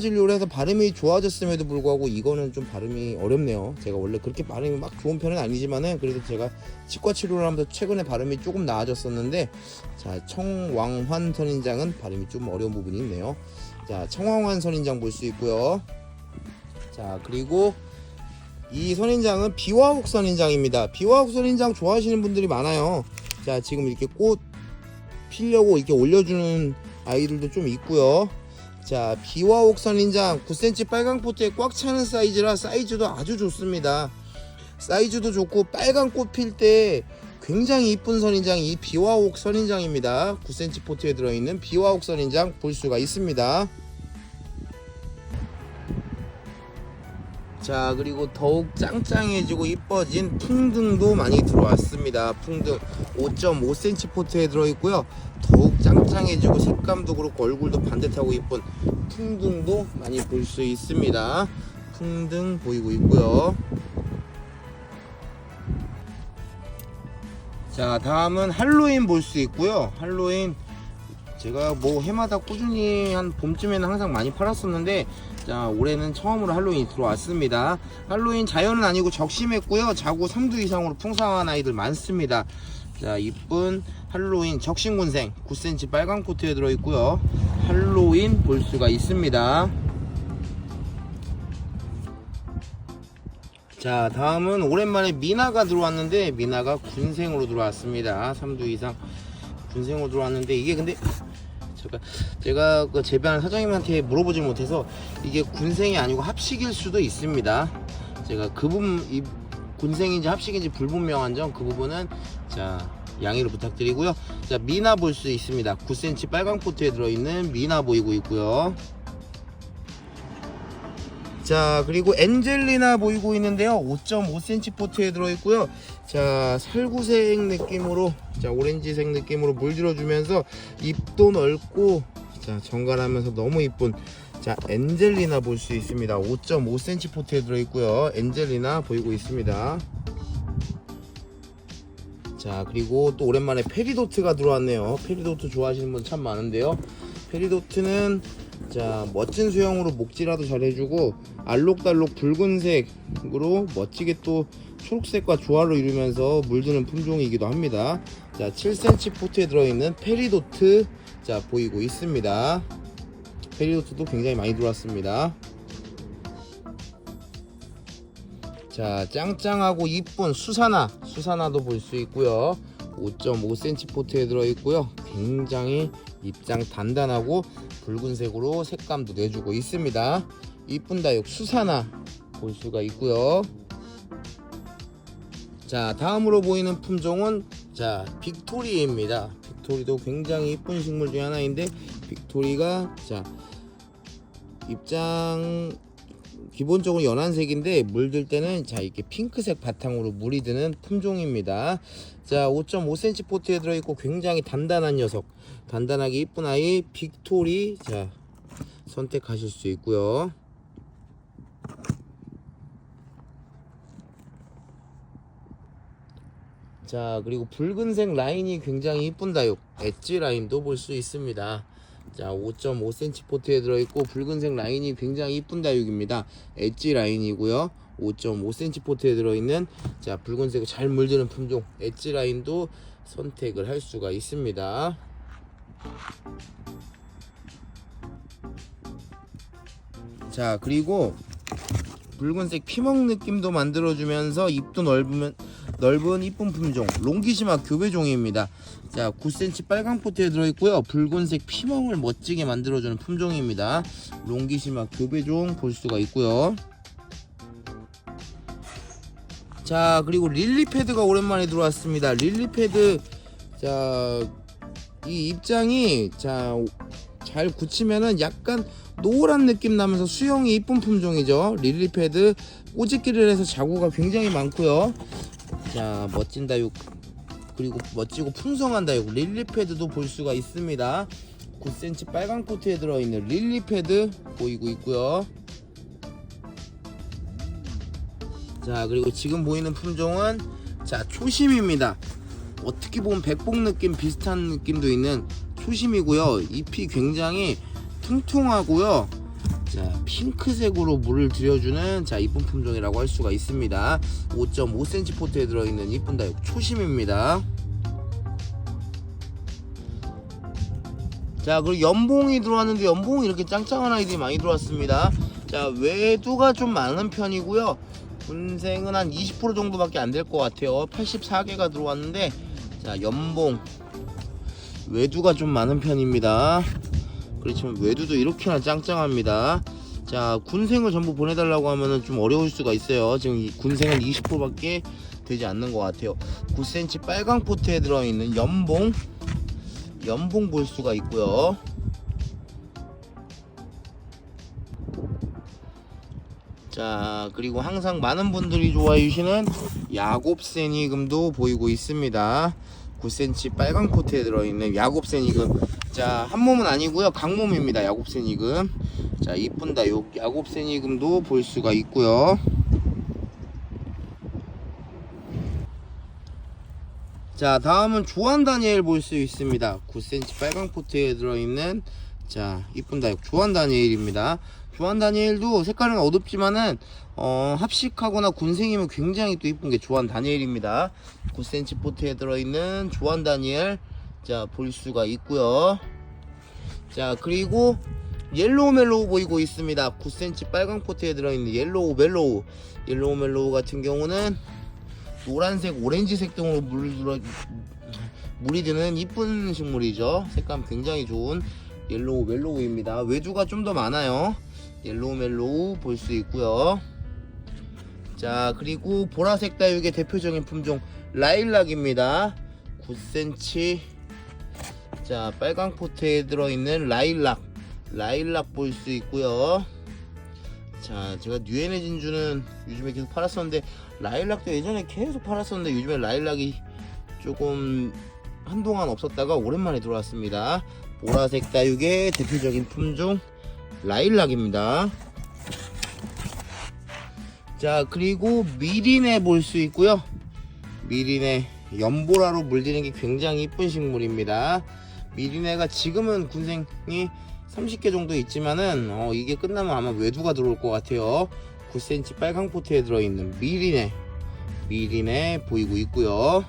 [SPEAKER 1] 진료를 해서 발음이 좋아졌음에도 불구하고 이거는 좀 발음이 어렵네요. 제가 원래 그렇게 발음이 막 좋은 편은 아니지만은 그래도 제가 치과 치료를 하면서 최근에 발음이 조금 나아졌었는데, 자, 청왕환 선인장은 발음이 좀 어려운 부분이 있네요. 자, 청왕환 선인장 볼 수 있고요. 자, 그리고 이 선인장은 비와옥 선인장입니다. 비와옥 선인장 좋아하시는 분들이 많아요. 자, 지금 이렇게 꽃 피려고 이렇게 올려주는 아이들도 좀 있고요. 자, 비와옥 선인장 9cm 빨강 포트에 꽉 차는 사이즈라 사이즈도 아주 좋습니다. 사이즈도 좋고 빨간 꽃 필 때 굉장히 이쁜 선인장이 이 비와옥 선인장입니다. 9cm 포트에 들어있는 비와옥 선인장 볼 수가 있습니다. 자, 그리고 더욱 짱짱해지고 이뻐진 풍등도 많이 들어왔습니다. 풍등 5.5cm 포트에 들어있고요. 더욱 짱짱해지고 색감도 그렇고 얼굴도 반듯하고 이쁜 풍등도 많이 볼 수 있습니다. 풍등 보이고 있고요. 자, 다음은 할로윈 볼 수 있고요. 할로윈 제가 뭐 해마다 꾸준히 한 봄쯤에는 항상 많이 팔았었는데, 자, 올해는 처음으로 할로윈이 들어왔습니다. 할로윈 자연은 아니고 적심했고요. 자고 3두 이상으로 풍성한 아이들 많습니다. 자, 이쁜 할로윈 적심군생 9cm 빨강 코트에 들어있고요. 할로윈 볼 수가 있습니다. 자, 다음은 오랜만에 미나가 들어왔는데, 미나가 군생으로 들어왔습니다. 3두 이상 군생으로 들어왔는데, 이게 근데 제가 그 재배하는 사장님한테 물어보지 못해서 이게 군생이 아니고 합식일 수도 있습니다. 제가 그 부분, 이 군생인지 합식인지 불분명한 점, 그 부분은 자, 양해를 부탁드리고요. 자, 미나 볼 수 있습니다. 9cm 빨강 포트에 들어있는 미나 보이고 있고요. 자, 그리고 엔젤리나 보이고 있는데요. 5.5cm 포트에 들어있고요. 자, 살구색 느낌으로, 자, 오렌지색 느낌으로 물들어주면서 잎도 넓고, 자, 정갈하면서 너무 이쁜, 자, 엔젤리나 볼 수 있습니다. 5.5cm 포트에 들어있고요. 엔젤리나 보이고 있습니다. 자, 그리고 또 오랜만에 페리도트가 들어왔네요. 페리도트 좋아하시는 분 참 많은데요. 페리도트는 자, 멋진 수영으로 목질화도 잘 해주고 알록달록 붉은색으로 멋지게 또 초록색과 조화를 이루면서 물드는 품종이기도 합니다. 자, 7cm 포트에 들어있는 페리도트, 자, 보이고 있습니다. 페리도트도 굉장히 많이 들어왔습니다. 자, 짱짱하고 이쁜 수사나도 볼 수 있고요. 5.5cm 포트에 들어있고요. 굉장히 입장 단단하고 붉은색으로 색감도 내주고 있습니다. 이쁜 다육 수사나 볼 수가 있고요. 자, 다음으로 보이는 품종은 자, 빅토리입니다. 빅토리도 굉장히 이쁜 식물 중에 하나인데 빅토리가 자 입장 기본적으로 연한색인데 물들 때는 자 이렇게 핑크색 바탕으로 물이 드는 품종입니다. 자 5.5cm 포트에 들어있고 굉장히 단단한 녀석, 단단하게 이쁜 아이 빅토리 자 선택하실 수 있고요. 자 그리고 붉은색 라인이 굉장히 이쁜 다육 엣지 라인도 볼 수 있습니다. 자 5.5cm 포트에 들어있고 붉은색 라인이 굉장히 이쁜 다육입니다. 엣지 라인이고요. 5.5cm 포트에 들어있는 자 붉은색 잘 물드는 품종 엣지 라인도 선택을 할 수가 있습니다. 자 그리고 붉은색 피먹 느낌도 만들어주면서 잎도 넓은 이쁜 품종 롱기시마 교배종입니다. 자 9cm 빨강 포트에 들어있고요. 붉은색 피멍을 멋지게 만들어주는 품종입니다. 롱기시마 교배종 볼 수가 있고요. 자 그리고 릴리패드가 오랜만에 들어왔습니다. 릴리패드 자 이 입장이 자 잘 굳히면은 약간 노란 느낌 나면서 수영이 이쁜 품종이죠. 릴리패드 꼬집기를 해서 자구가 굉장히 많고요. 자 멋진 다육 그리고 멋지고 풍성한 다육 릴리패드도 볼 수가 있습니다. 9cm 빨강 포트에 들어있는 릴리패드 보이고 있고요. 자 그리고 지금 보이는 품종은 자 초심입니다. 어떻게 보면 백봉 느낌 비슷한 느낌도 있는 초심이고요. 잎이 굉장히 퉁퉁하고요. 자 핑크색으로 물을 들여주는 자 이쁜 품종이라고 할 수가 있습니다. 5.5cm 포트에 들어있는 이쁜 다육 초심입니다. 자 그리고 연봉이 들어왔는데 연봉이 이렇게 짱짱한 아이들이 많이 들어왔습니다. 자 외두가 좀 많은 편이고요. 군생은 한 20% 정도밖에 안 될 것 같아요. 84개가 들어왔는데 자 연봉 외두가 좀 많은 편입니다. 그렇지만 외두도 이렇게나 짱짱합니다. 자 군생을 전부 보내달라고 하면은 좀 어려울 수가 있어요. 지금 군생은 20%밖에 되지 않는 것 같아요. 9cm 빨강 포트에 들어있는 연봉 볼 수가 있고요. 자 그리고 항상 많은 분들이 좋아해 주시는 야곱새니금도 보이고 있습니다. 9cm 빨강 포트에 들어있는 야곱새니금 자 한몸은 아니고요 강몸입니다. 야곱새니금 자 이쁜 다육 야곱새니금도 볼 수가 있고요. 자 다음은 조한다니엘 볼 수 있습니다. 9cm 빨강 포트에 들어있는 자 이쁜 다육 조한다니엘입니다. 조한다니엘도 색깔은 어둡지만은 합식하거나 군생이면 굉장히 또 이쁜 게 조한다니엘입니다. 9cm 포트에 들어있는 조한다니엘 자 볼 수가 있고요. 자 그리고 옐로우 멜로우 보이고 있습니다. 9cm 빨강 포트에 들어있는 옐로우 멜로우 같은 경우는 노란색 오렌지색 등으로 물이 드는 이쁜 식물이죠. 색감 굉장히 좋은 옐로우 멜로우입니다. 외두가 좀 더 많아요. 옐로우 멜로우 볼 수 있고요. 자 그리고 보라색 다육의 대표적인 품종 라일락입니다. 9cm 자 빨강 포트에 들어있는 라일락 볼 수 있고요. 자 제가 뉴엔의 진주는 요즘에 계속 팔았었는데 라일락도 예전에 계속 팔았었는데 요즘에 라일락이 조금 한동안 없었다가 오랜만에 들어왔습니다. 보라색 다육의 대표적인 품종 라일락입니다. 자 그리고 미리네 볼 수 있고요. 미리네 연보라로 물드는 게 굉장히 이쁜 식물입니다. 미리네가 지금은 군생이 30개 정도 있지만은 이게 끝나면 아마 외두가 들어올 것 같아요. 9cm 빨강 포트에 들어있는 미리네 보이고 있고요.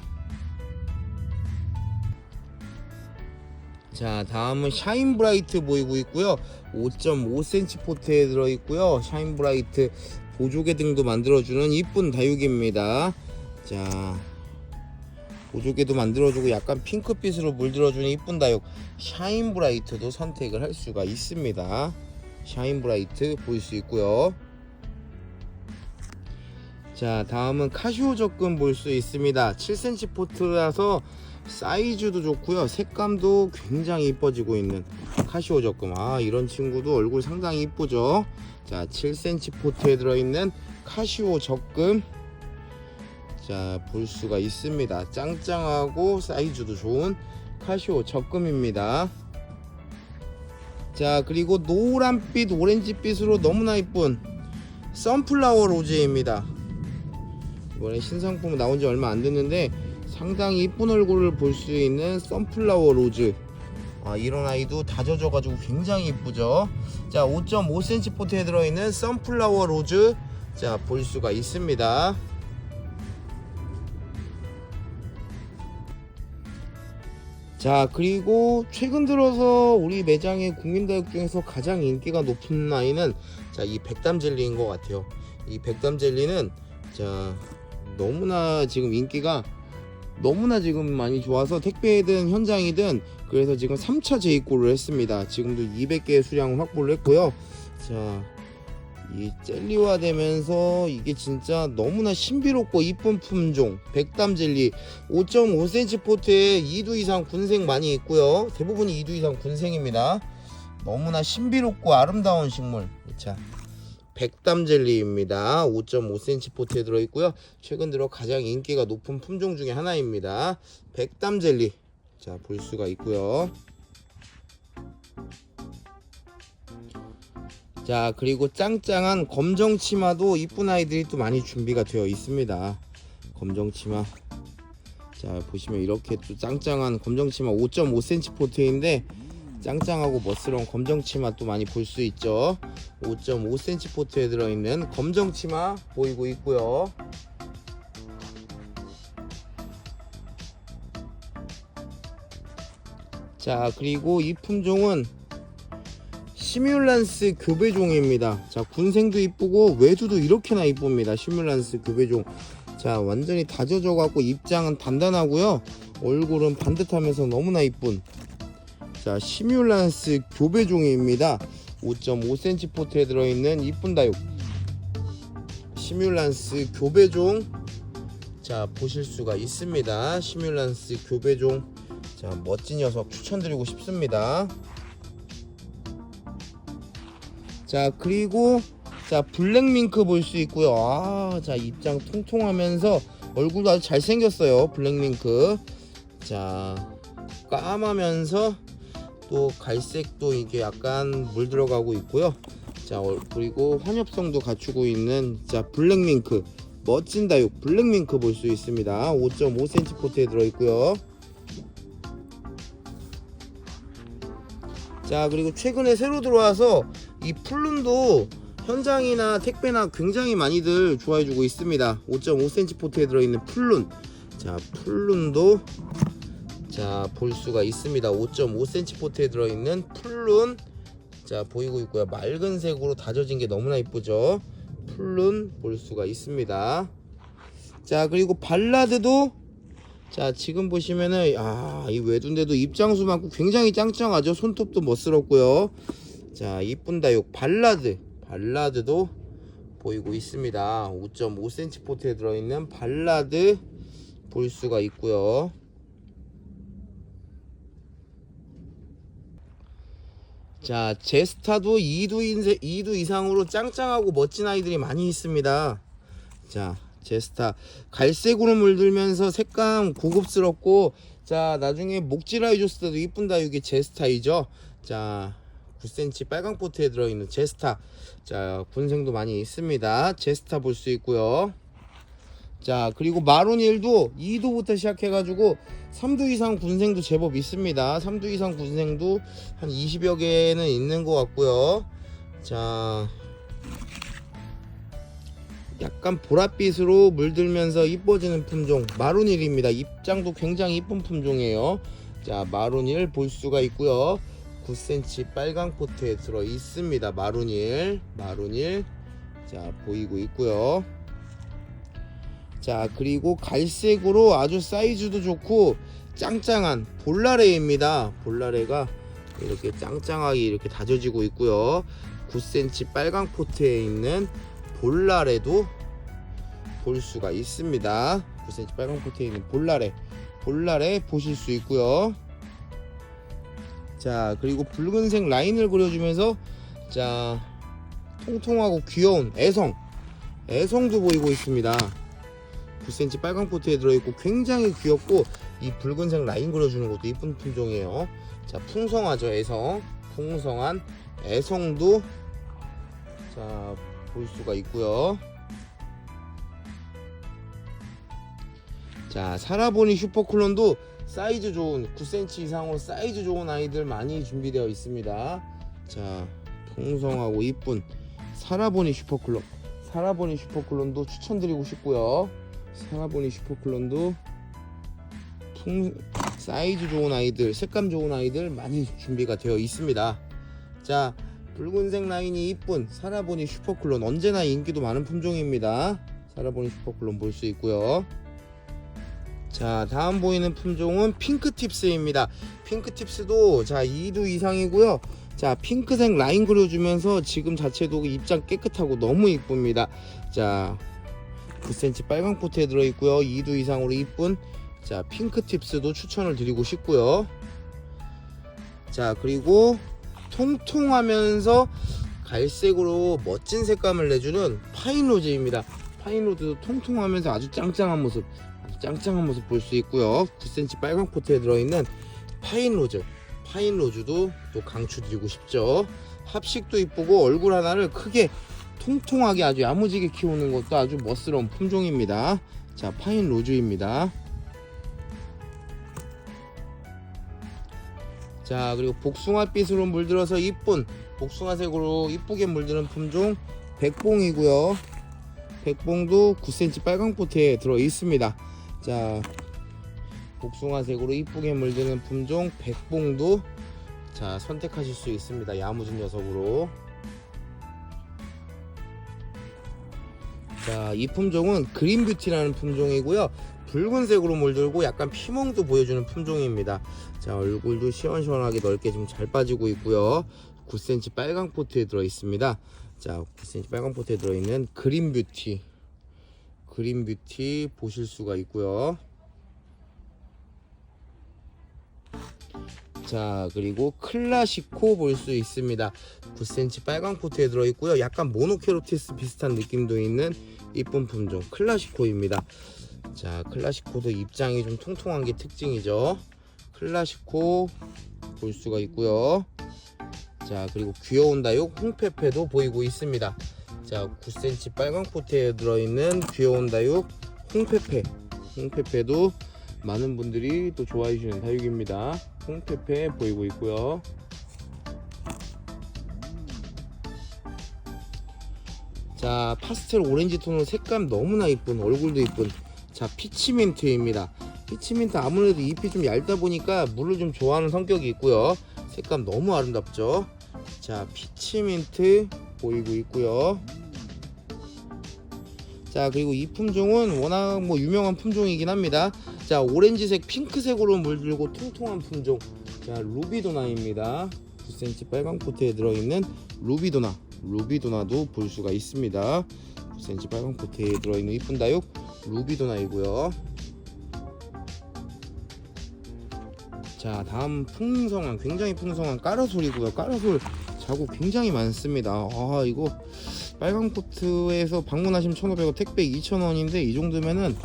[SPEAKER 1] 자 다음은 샤인브라이트 보이고 있고요. 5.5cm 포트에 들어있고요. 샤인브라이트 보조개 등도 만들어주는 이쁜 다육입니다. 자 보조개도 만들어주고 약간 핑크빛으로 물들어주는 이쁜 다육 샤인브라이트도 선택을 할 수가 있습니다. 샤인브라이트 보일 수 있고요. 자, 다음은 카시오 적금 볼 수 있습니다. 7cm 포트라서 사이즈도 좋고요, 색감도 굉장히 이뻐지고 있는 카시오 적금. 이런 친구도 얼굴 상당히 이쁘죠. 자, 7cm 포트에 들어있는 카시오 적금, 자, 볼 수가 있습니다. 짱짱하고 사이즈도 좋은 카시오 적금입니다. 자, 그리고 노란빛 오렌지빛으로 너무나 이쁜 선플라워 로즈입니다. 이번에 신상품 나온 지 얼마 안 됐는데 상당히 이쁜 얼굴을 볼 수 있는 선플라워 로즈. 이런 아이도 다져져 가지고 굉장히 이쁘죠. 자, 5.5cm 포트에 들어있는 선플라워 로즈, 자, 볼 수가 있습니다. 자, 그리고 최근 들어서 우리 매장의 국민다육 중에서 가장 인기가 높은 아이는, 자, 이 백담 젤리인 것 같아요. 이 백담 젤리는, 자, 너무나 지금 인기가 너무나 지금 많이 좋아서 택배든 현장이든, 그래서 지금 3차 재입고를 했습니다. 지금도 200개의 수량을 확보를 했고요. 자, 이 젤리화 되면서 이게 진짜 너무나 신비롭고 이쁜 품종 백담 젤리. 5.5cm 포트에 2두 이상 군생 많이 있고요, 대부분이 2두 이상 군생입니다. 너무나 신비롭고 아름다운 식물, 자, 백담 젤리입니다. 5.5cm 포트에 들어있고요, 최근 들어 가장 인기가 높은 품종 중에 하나입니다. 백담 젤리, 자, 볼 수가 있고요. 자, 그리고 짱짱한 검정 치마도 이쁜 아이들이 또 많이 준비가 되어 있습니다. 검정 치마, 자, 보시면 이렇게 또 짱짱한 검정 치마 5.5cm 포트인데 짱짱하고 멋스러운 검정 치마 또 많이 볼 수 있죠. 5.5cm 포트에 들어있는 검정 치마 보이고 있고요. 자, 그리고 이 품종은 시뮬란스 교배종입니다. 자, 군생도 이쁘고 외두도 이렇게나 이쁩니다. 시뮬란스 교배종. 자, 완전히 다져져 갖고 입장은 단단하고요, 얼굴은 반듯하면서 너무나 이쁜, 자, 시뮬란스 교배종입니다. 5.5cm 포트에 들어있는 이쁜 다육 시뮬란스 교배종, 자, 보실 수가 있습니다. 시뮬란스 교배종, 자, 멋진 녀석 추천드리고 싶습니다. 자, 그리고 자, 블랙밍크 볼 수 있고요. 자, 입장 통통하면서 얼굴도 아주 잘생겼어요. 블랙밍크. 자, 까마면서 또 갈색도 이게 약간 물 들어가고 있고요. 자, 그리고 환엽성도 갖추고 있는, 자, 블랙밍크, 멋진 다육 블랙밍크 볼 수 있습니다. 5.5cm 포트에 들어있고요. 자, 그리고 최근에 새로 들어와서 이 풀룬도 현장이나 택배나 굉장히 많이들 좋아해주고 있습니다. 5.5cm 포트에 들어있는 풀룬, 자, 풀룬도, 자, 볼 수가 있습니다. 5.5cm 포트에 들어있는 풀룬, 자, 보이고 있고요. 맑은 색으로 다져진 게 너무나 이쁘죠. 풀룬 볼 수가 있습니다. 자, 그리고 발라드도, 자, 지금 보시면은 이 외두인데도 입장수 많고 굉장히 짱짱하죠. 손톱도 멋스럽고요. 자, 이쁜 다육 발라드도 보이고 있습니다. 5.5cm 포트에 들어있는 발라드 볼 수가 있고요. 자, 제스타도 2두 이상으로 짱짱하고 멋진 아이들이 많이 있습니다. 자, 제스타 갈색으로 물들면서 색감 고급스럽고, 자, 나중에 목질아 해줬을 때도 이쁜 다육이 제스타이죠. 자, 9cm 빨강 포트에 들어있는 제스타, 자, 군생도 많이 있습니다. 제스타 볼 수 있고요. 자, 그리고 마론일도 2도부터 시작해가지고 3도 이상 군생도 제법 있습니다. 3도 이상 군생도 한 20여 개는 있는 것 같고요. 자, 약간 보랏빛으로 물들면서 이뻐지는 품종 마론일입니다. 입장도 굉장히 이쁜 품종이에요. 자, 마론일 볼 수가 있고요. 9cm 빨강 포트에 들어 있습니다. 마론일, 자, 보이고 있고요. 자, 그리고 갈색으로 아주 사이즈도 좋고 짱짱한 볼라레입니다. 볼라레가 이렇게 짱짱하게 이렇게 다져지고 있고요. 9cm 빨강 포트에 있는 볼라레도 볼 수가 있습니다. 9cm 빨간 코트에 있는 볼날에 보실 수 있고요. 자, 그리고 붉은색 라인을 그려주면서 자, 통통하고 귀여운 애성도 보이고 있습니다. 9cm 빨간 코트에 들어있고 굉장히 귀엽고, 이 붉은색 라인 그려주는 것도 이쁜 품종이에요. 자, 풍성하죠. 풍성한 애성도 자, 볼 수가 있고요. 자, 사라보니 슈퍼클론도 사이즈 좋은 9cm 이상으로 사이즈 좋은 아이들 많이 준비되어 있습니다. 자, 풍성하고 이쁜 사라보니 슈퍼클론도 추천드리고 싶고요. 사라보니 슈퍼클론도 사이즈 좋은 아이들, 색감 좋은 아이들 많이 준비가 되어 있습니다. 자, 붉은색 라인이 이쁜 사라보니 슈퍼클론, 언제나 인기도 많은 품종입니다. 사라보니 슈퍼클론 볼 수 있고요. 자, 다음 보이는 품종은 핑크팁스입니다. 핑크팁스도 자, 2두 이상이고요. 자, 핑크색 라인 그려주면서 지금 자체도 입장 깨끗하고 너무 이쁩니다. 자, 9cm 빨간 코트에 들어있고요. 2두 이상으로 이쁜 자, 핑크팁스도 추천을 드리고 싶고요. 자, 그리고 통통하면서 갈색으로 멋진 색감을 내주는 파인로즈입니다. 파인로즈도 통통하면서 아주 짱짱한 모습 볼 수 있고요. 9cm 빨간 코트에 들어있는 파인로즈도 또 강추드리고 싶죠. 합식도 이쁘고 얼굴 하나를 크게 통통하게 아주 야무지게 키우는 것도 아주 멋스러운 품종입니다. 자, 파인로즈입니다. 자, 그리고 복숭아빛으로 물들어서 이쁜 복숭아색으로 이쁘게 물드는 품종 백봉이고요. 백봉도 9cm 빨간 코트에 들어 있습니다. 자, 복숭아색으로 이쁘게 물드는 품종 백봉도 자, 선택하실 수 있습니다. 야무진 녀석으로. 자, 이 품종은 그린뷰티라는 품종이고요. 붉은색으로 물들고 약간 피멍도 보여주는 품종입니다. 자, 얼굴도 시원시원하게 넓게 좀 잘 빠지고 있고요. 9cm 빨간 포트에 들어 있습니다. 자, 9cm 빨간 포트에 들어있는 그린뷰티 보실 수가 있고요. 자, 그리고 클라시코 볼 수 있습니다. 9cm 빨간 코트에 들어있고요. 약간 모노케로티스 비슷한 느낌도 있는 이쁜 품종 클라시코입니다. 자, 클라시코도 입장이 좀 통통한 게 특징이죠. 클라시코 볼 수가 있고요. 자, 그리고 귀여운 다육 홍페페도 보이고 있습니다. 자, 9cm 빨간 코트에 들어있는 귀여운 다육 홍페페도 많은 분들이 또 좋아해 주시는 다육입니다. 홍페페 보이고 있고요. 자, 파스텔 오렌지 톤으로 색감 너무나 이쁜, 얼굴도 이쁜 자, 피치민트입니다. 피치민트 아무래도 잎이 좀 얇다 보니까 물을 좀 좋아하는 성격이 있고요. 색감 너무 아름답죠. 자, 피치민트 보이고 있고요. 자, 그리고 이 품종은 워낙 유명한 품종이긴 합니다. 자, 오렌지색 핑크색으로 물들고 통통한 품종 자, 루비도나입니다. 9cm 빨간 코트에 들어있는 루비도나도 볼 수가 있습니다. 9cm 빨간 코트에 들어있는 이쁜 다육 루비도나이고요. 자, 다음 굉장히 풍성한 까라솔이고요. 까라솔 자국 굉장히 많습니다. 아, 이거 빨간 코트에서 방문하시면 1,500원, 택배 2,000원인데 이 정도면은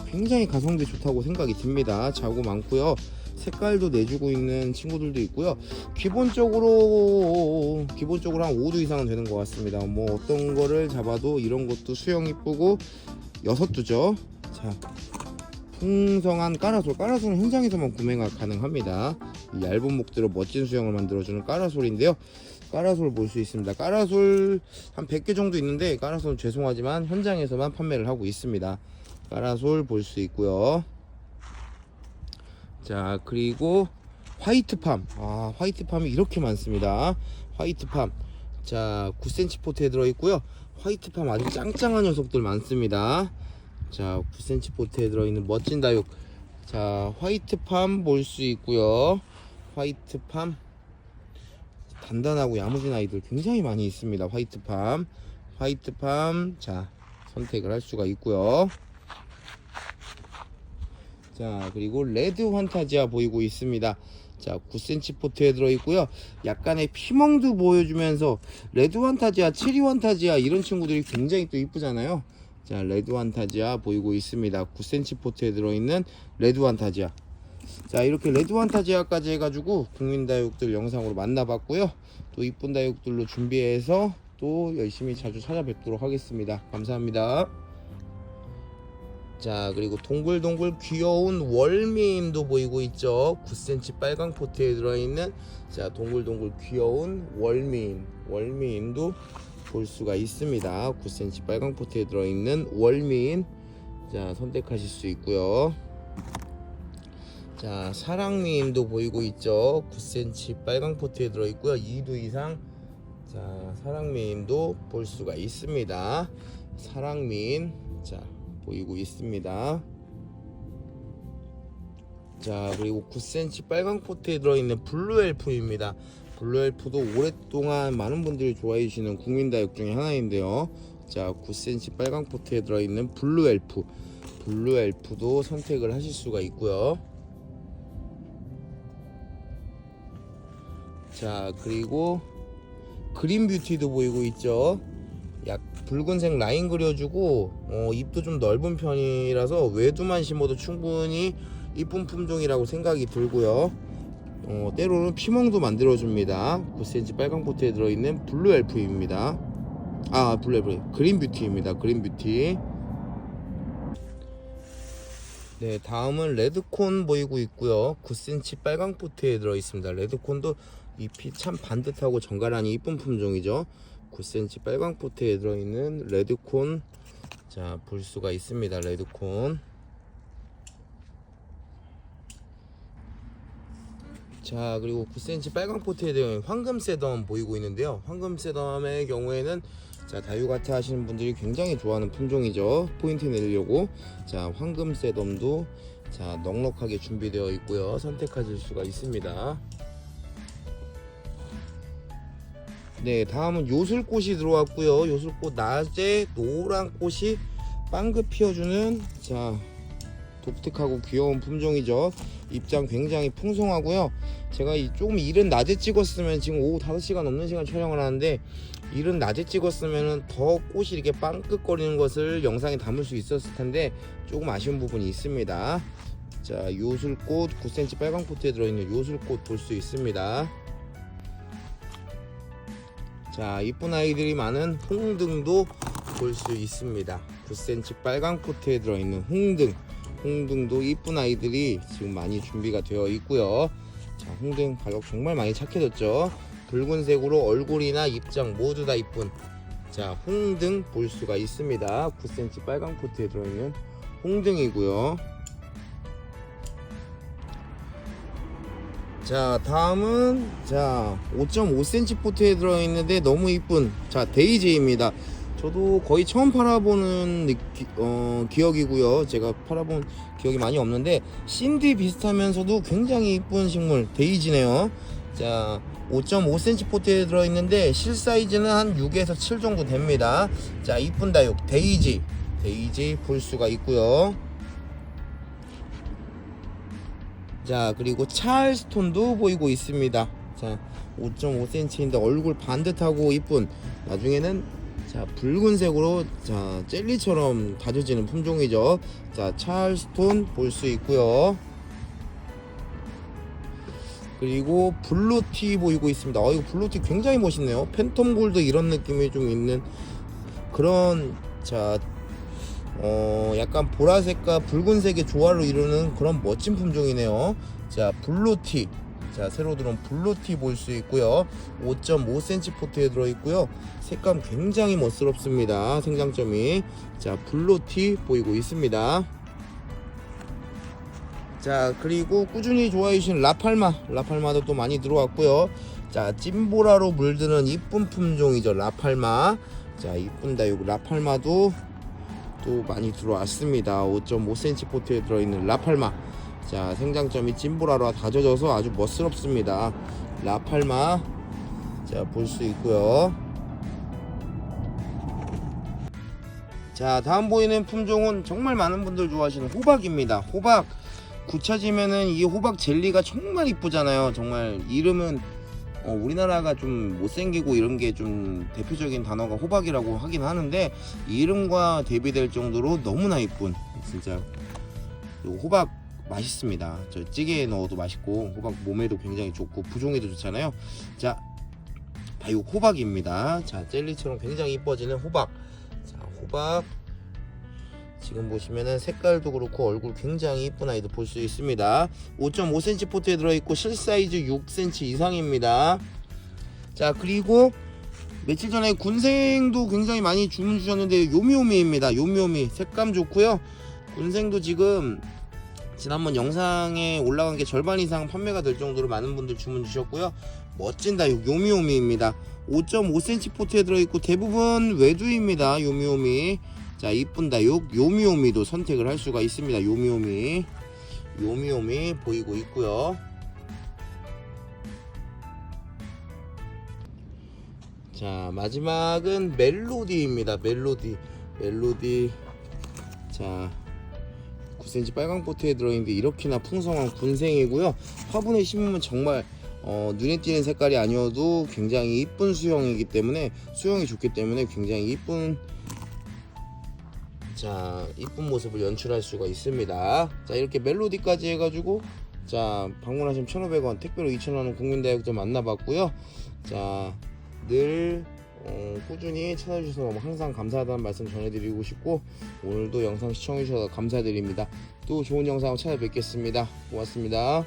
[SPEAKER 1] 굉장히 가성비 좋다고 생각이 듭니다. 자국 많고요. 색깔도 내주고 있는 친구들도 있고요. 기본적으로 한 5두 이상은 되는 것 같습니다. 어떤 거를 잡아도 이런 것도 수영 이쁘고 6두죠. 자, 풍성한 까라솔은 현장에서만 구매가 가능합니다. 이 얇은 목대로 멋진 수영을 만들어주는 까라솔인데요. 까라솔 볼 수 있습니다. 까라솔 한 100개 정도 있는데 까라솔은 죄송하지만 현장에서만 판매를 하고 있습니다. 까라솔 볼 수 있고요. 자, 그리고 화이트팜. 화이트팜이 이렇게 많습니다. 화이트팜. 자, 9cm 포트에 들어있고요. 화이트팜 아주 짱짱한 녀석들 많습니다. 자, 9cm 포트에 들어있는 멋진 다육. 자, 화이트팜 볼 수 있고요. 화이트팜 단단하고 야무진 아이들 굉장히 많이 있습니다. 화이트팜. 자, 선택을 할 수가 있고요. 자, 그리고 레드 환타지아 보이고 있습니다. 자, 9cm 포트에 들어있고요. 약간의 피멍도 보여주면서 레드 환타지아, 체리 환타지아 이런 친구들이 굉장히 또 이쁘잖아요. 자, 레드 환타지아 보이고 있습니다. 9cm 포트에 들어있는 레드 환타지아. 자, 이렇게 레드 환타지아까지 해가지고 국민다육들 영상으로 만나봤고요. 또 이쁜 다육들로 준비해서 또 열심히 자주 찾아뵙도록 하겠습니다. 감사합니다. 자, 그리고 동글동글 귀여운 월미임도 보이고 있죠. 9cm 빨강 포트에 들어있는 자, 동글동글 귀여운 월미임도 볼 수가 있습니다. 9cm 빨강 포트에 들어있는 월미임, 자, 선택하실 수 있고요. 자, 사랑미임도 보이고 있죠. 9cm 빨강 포트에 들어있고요. 2두 이상, 자, 사랑미임도 볼 수가 있습니다. 사랑미임, 자, 보이고 있습니다. 자, 그리고 9cm 빨강 포트에 들어있는 블루엘프입니다. 블루엘프도 오랫동안 많은 분들이 좋아해 주시는 국민다육 중에 하나인데요. 자, 9cm 빨강 포트에 들어있는 블루엘프도 선택을 하실 수가 있고요. 자, 그리고 그린뷰티도 보이고 있죠. 약 붉은색 라인 그려주고 잎도 좀 넓은 편이라서 외두만 심어도 충분히 이쁜 품종이라고 생각이 들고요. 때로는 피멍도 만들어줍니다. 9cm 빨강 포트에 들어있는 블루엘프입니다. 그린뷰티입니다. 그린뷰티. 네, 다음은 레드콘 보이고 있고요. 9cm 빨강 포트에 들어있습니다. 레드콘도 잎이 참 반듯하고 정갈하니 이쁜 품종이죠. 9cm 빨강 포트에 들어있는 레드콘, 자, 볼 수가 있습니다. 레드콘. 자, 그리고 9cm 빨강 포트에 들어있는 황금새덤 보이고 있는데요. 황금새덤의 경우에는 자, 다육아트 하시는 분들이 굉장히 좋아하는 품종이죠. 포인트 내려고. 자, 황금새덤도 자, 넉넉하게 준비되어 있고요. 선택하실 수가 있습니다. 네, 다음은 요술꽃이 들어왔고요. 요술꽃 낮에 노란 꽃이 빵긋 피어주는 자, 독특하고 귀여운 품종이죠. 입장 굉장히 풍성하고요. 제가 조금 이른 낮에 찍었으면 지금 오후 5시간 넘는 시간 촬영을 하는데 이른 낮에 찍었으면 더 꽃이 이렇게 빵긋거리는 것을 영상에 담을 수 있었을 텐데 조금 아쉬운 부분이 있습니다. 자, 요술꽃 9cm 빨강 포트에 들어있는 요술꽃 볼 수 있습니다. 자, 이쁜 아이들이 많은 홍등도 볼 수 있습니다. 9cm 빨강 포트에 들어있는 홍등도 이쁜 아이들이 지금 많이 준비가 되어 있고요. 자, 홍등 가격 정말 많이 착해졌죠. 붉은색으로 얼굴이나 입장 모두 다 이쁜 자, 홍등 볼 수가 있습니다. 9cm 빨강 포트에 들어있는 홍등이고요. 자, 다음은 자, 5.5cm 포트에 들어있는데 너무 이쁜 자, 데이지입니다. 저도 거의 처음 팔아보는 기억이고요. 제가 팔아본 기억이 많이 없는데 신디 비슷하면서도 굉장히 이쁜 식물 데이지네요. 자, 5.5cm 포트에 들어있는데 실 사이즈는 한 6에서 7 정도 됩니다. 자, 이쁜 다육 데이지 볼 수가 있고요. 자, 그리고 찰스톤도 보이고 있습니다. 자, 5.5cm인데 얼굴 반듯하고 이쁜 나중에는 자, 붉은색으로 자, 젤리처럼 다져지는 품종이죠. 자, 찰스톤 볼 수 있고요. 그리고 블루티 보이고 있습니다. 이거 블루티 굉장히 멋있네요. 팬텀 골드 이런 느낌이 좀 있는 그런 자, 약간 보라색과 붉은색의 조화를 이루는 그런 멋진 품종이네요. 자, 블루티. 자, 새로 들어온 블루티 볼 수 있고요. 5.5cm 포트에 들어있고요. 색감 굉장히 멋스럽습니다. 생장점이. 자, 블루티 보이고 있습니다. 자, 그리고 꾸준히 좋아해 주신 라팔마도 또 많이 들어왔고요. 자, 찐보라로 물드는 이쁜 품종이죠. 라팔마. 자, 이쁜 다육 라팔마도 또 많이 들어왔습니다. 5.5cm 포트에 들어있는 라팔마. 자, 생장점이 찐보라로 다져져서 아주 멋스럽습니다. 라팔마. 자, 볼 수 있고요. 자, 다음 보이는 품종은 정말 많은 분들 좋아하시는 호박입니다. 호박 굳혀지면은 이 호박 젤리가 정말 이쁘잖아요. 정말 이름은 우리나라가 좀 못생기고 이런 게 좀 대표적인 단어가 호박이라고 하긴 하는데 이름과 대비될 정도로 너무나 이쁜 진짜 호박 맛있습니다. 저 찌개에 넣어도 맛있고 호박 몸에도 굉장히 좋고 부종에도 좋잖아요. 자, 다육 호박입니다. 자, 젤리처럼 굉장히 이뻐지는 호박. 자, 호박 지금 보시면은 색깔도 그렇고 얼굴 굉장히 이쁜 아이도 볼 수 있습니다. 5.5cm 포트에 들어있고 실사이즈 6cm 이상입니다. 자, 그리고 며칠 전에 군생도 굉장히 많이 주문 주셨는데 요미요미입니다. 요미요미 색감 좋고요. 군생도 지금 지난번 영상에 올라간 게 절반 이상 판매가 될 정도로 많은 분들 주문 주셨고요. 멋진 다육 요미요미입니다. 5.5cm 포트에 들어있고 대부분 외두입니다. 요미요미. 자, 이쁜 다육 요미요미도 선택을 할 수가 있습니다. 요미요미 보이고 있고요. 자, 마지막은 멜로디입니다. 멜로디. 자, 9cm 빨강 포트에 들어있는데 이렇게나 풍성한 군생이고요. 화분에 심으면 정말 눈에 띄는 색깔이 아니어도 굉장히 이쁜 수영이 좋기 때문에 굉장히 이쁜 모습을 연출할 수가 있습니다. 자, 이렇게 멜로디까지 해가지고 자, 방문하시면 1,500원, 택배로 2,000원 국민다육점 만나봤고요. 자, 늘 꾸준히 찾아주셔서 항상 감사하다는 말씀 전해드리고 싶고 오늘도 영상 시청해주셔서 감사드립니다. 또 좋은 영상 찾아뵙겠습니다. 고맙습니다.